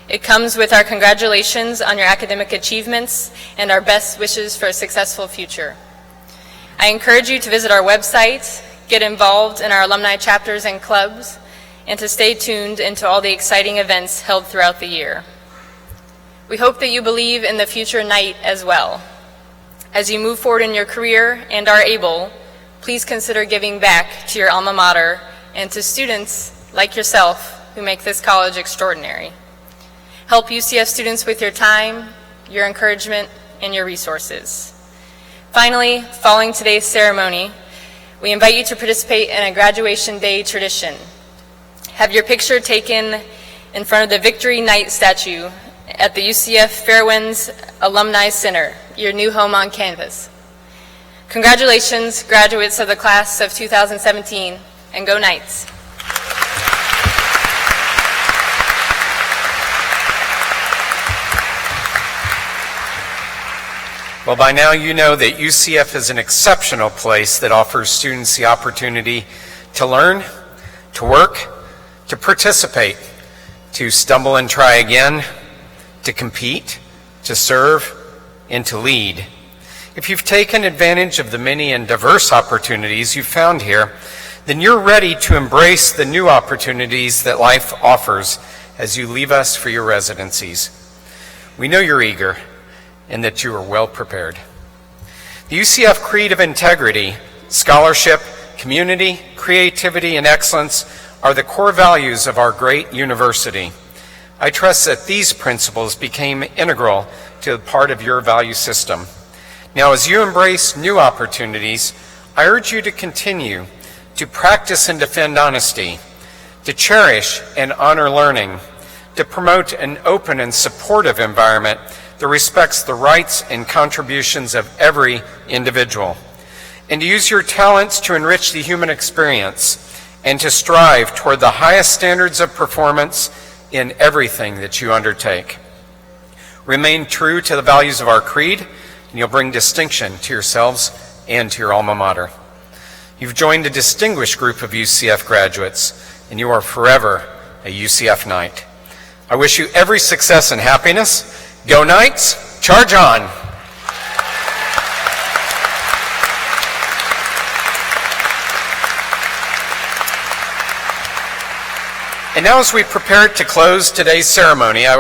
It comes with our congratulations on your academic achievements and our best wishes for a successful future. I encourage you to visit our website, get involved in our alumni chapters and clubs, and to stay tuned into all the exciting events held throughout the year. We hope that you believe in the future Knight as well. As you move forward in your career and are able, please consider giving back to your alma mater and to students like yourself who make this college extraordinary. Help UCF students with your time, your encouragement, and your resources. Finally, following today's ceremony, we invite you to participate in a graduation day tradition. Have your picture taken in front of the Victory Knight statue at the UCF Fairwinds Alumni Center, your new home on campus. Congratulations, graduates of the class of 2017, and go Knights. Well, by now you know that UCF is an exceptional place that offers students the opportunity to learn, to work, to participate, to stumble and try again, to compete, to serve, and to lead. If you've taken advantage of the many and diverse opportunities you've found here, then you're ready to embrace the new opportunities that life offers as you leave us for your residencies. We know you're eager and that you are well prepared. The UCF Creed of Integrity, scholarship, community, creativity, and excellence are the core values of our great university. I trust that these principles became integral to a part of your value system. Now, as you embrace new opportunities, I urge you to continue to practice and defend honesty, to cherish and honor learning, to promote an open and supportive environment that respects the rights and contributions of every individual, and to use your talents to enrich the human experience and to strive toward the highest standards of performance in everything that you undertake. Remain true to the values of our creed, and you'll bring distinction to yourselves and to your alma mater. You've joined a distinguished group of UCF graduates, and you are forever a UCF Knight. I wish you every success and happiness. Go Knights, charge on. And now, as we prepare to close today's ceremony, I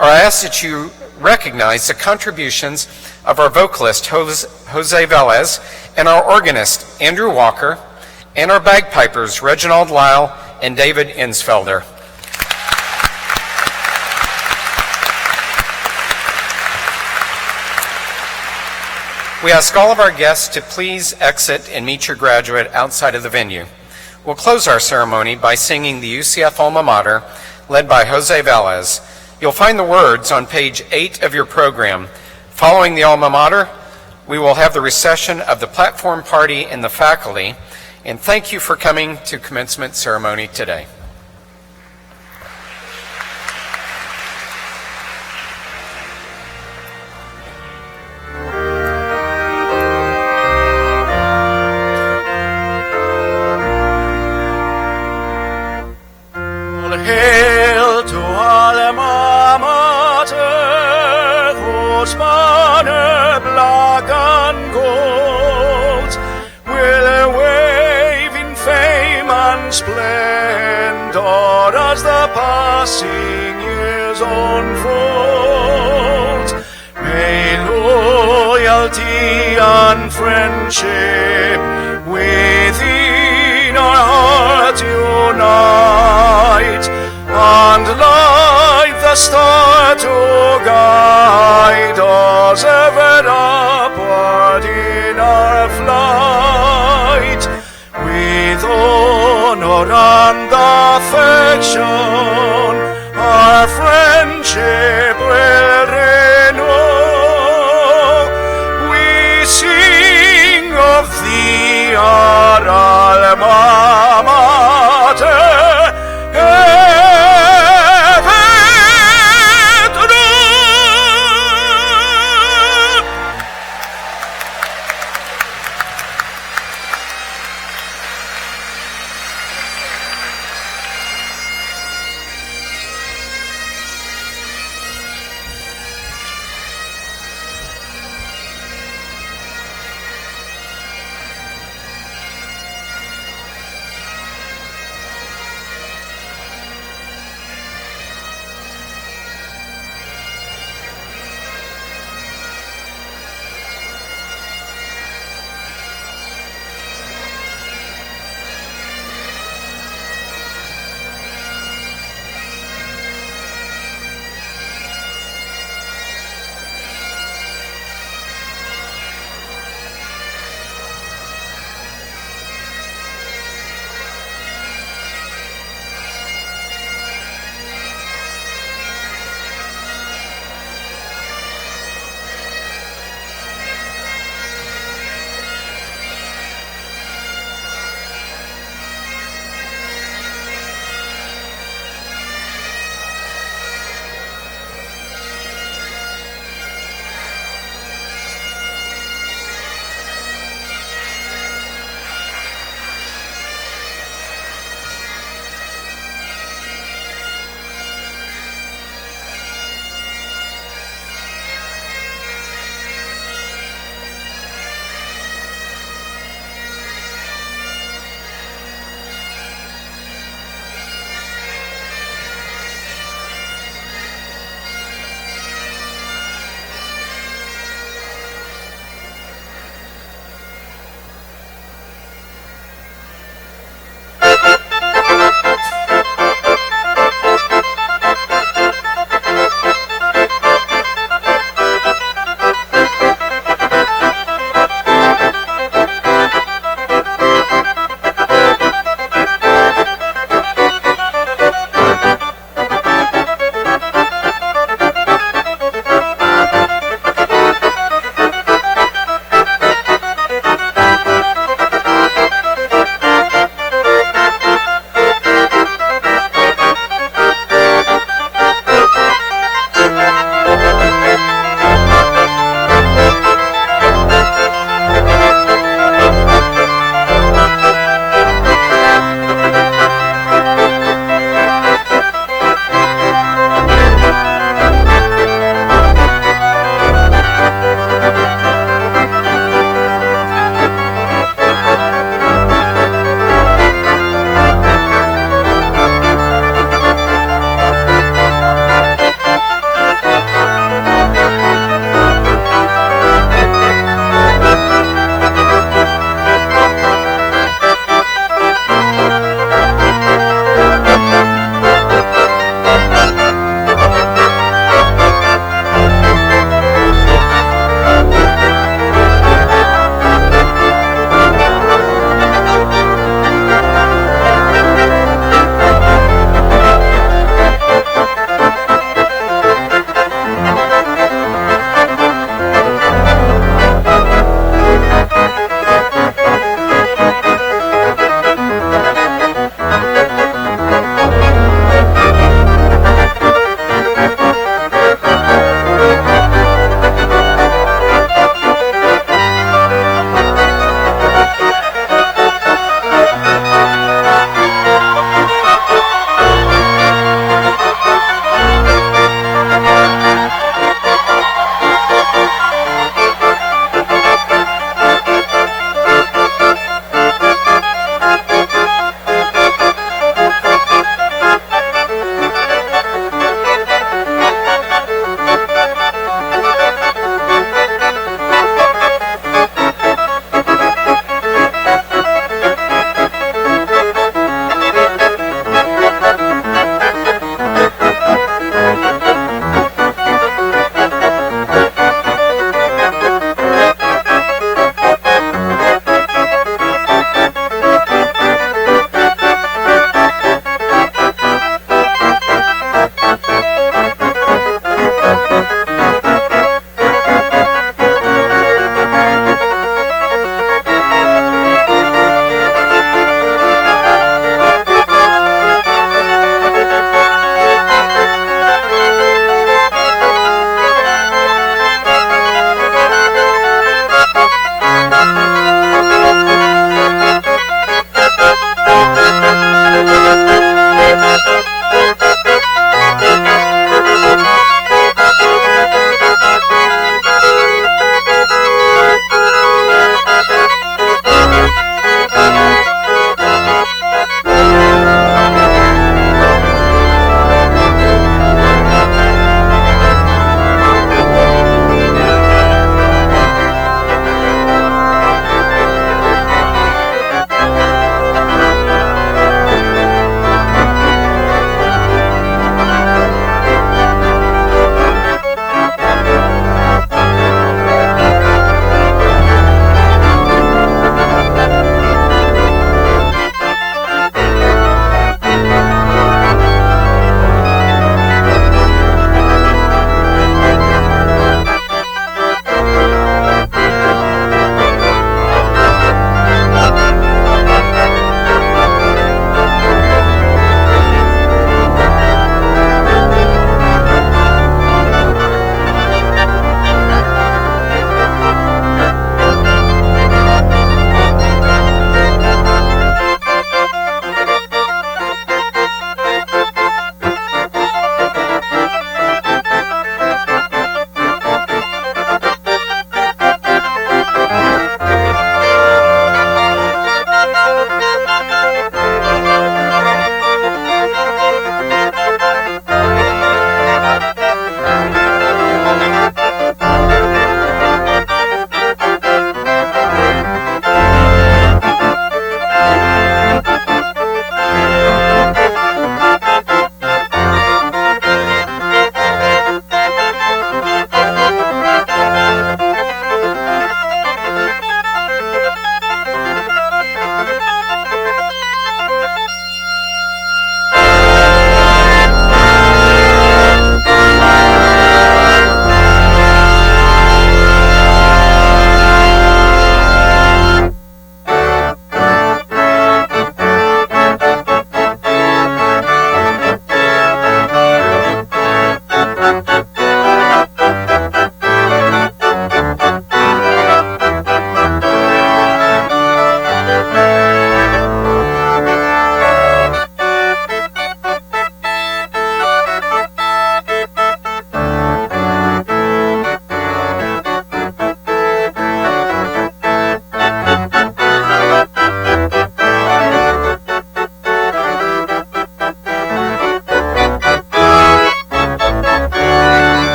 ask that you recognize the contributions of our vocalist, Jose Velez, and our organist, Andrew Walker, and our bagpipers, Reginald Lyle and David Insfelder. We ask all of our guests to please exit and meet your graduate outside of the venue. We'll close our ceremony by singing the Ucf Alma Mater, led by Jose Velez. You'll find the words on page 8 of your program. Following the Alma Mater, we will have the recession of the platform party and the faculty, and thank you for coming to commencement ceremony today. Hail to Alma Mater, whose banner black and gold will wave in fame and splendor as the passing years unfold. May loyalty and friendship within our hearts unite, and light the star to guide us ever on.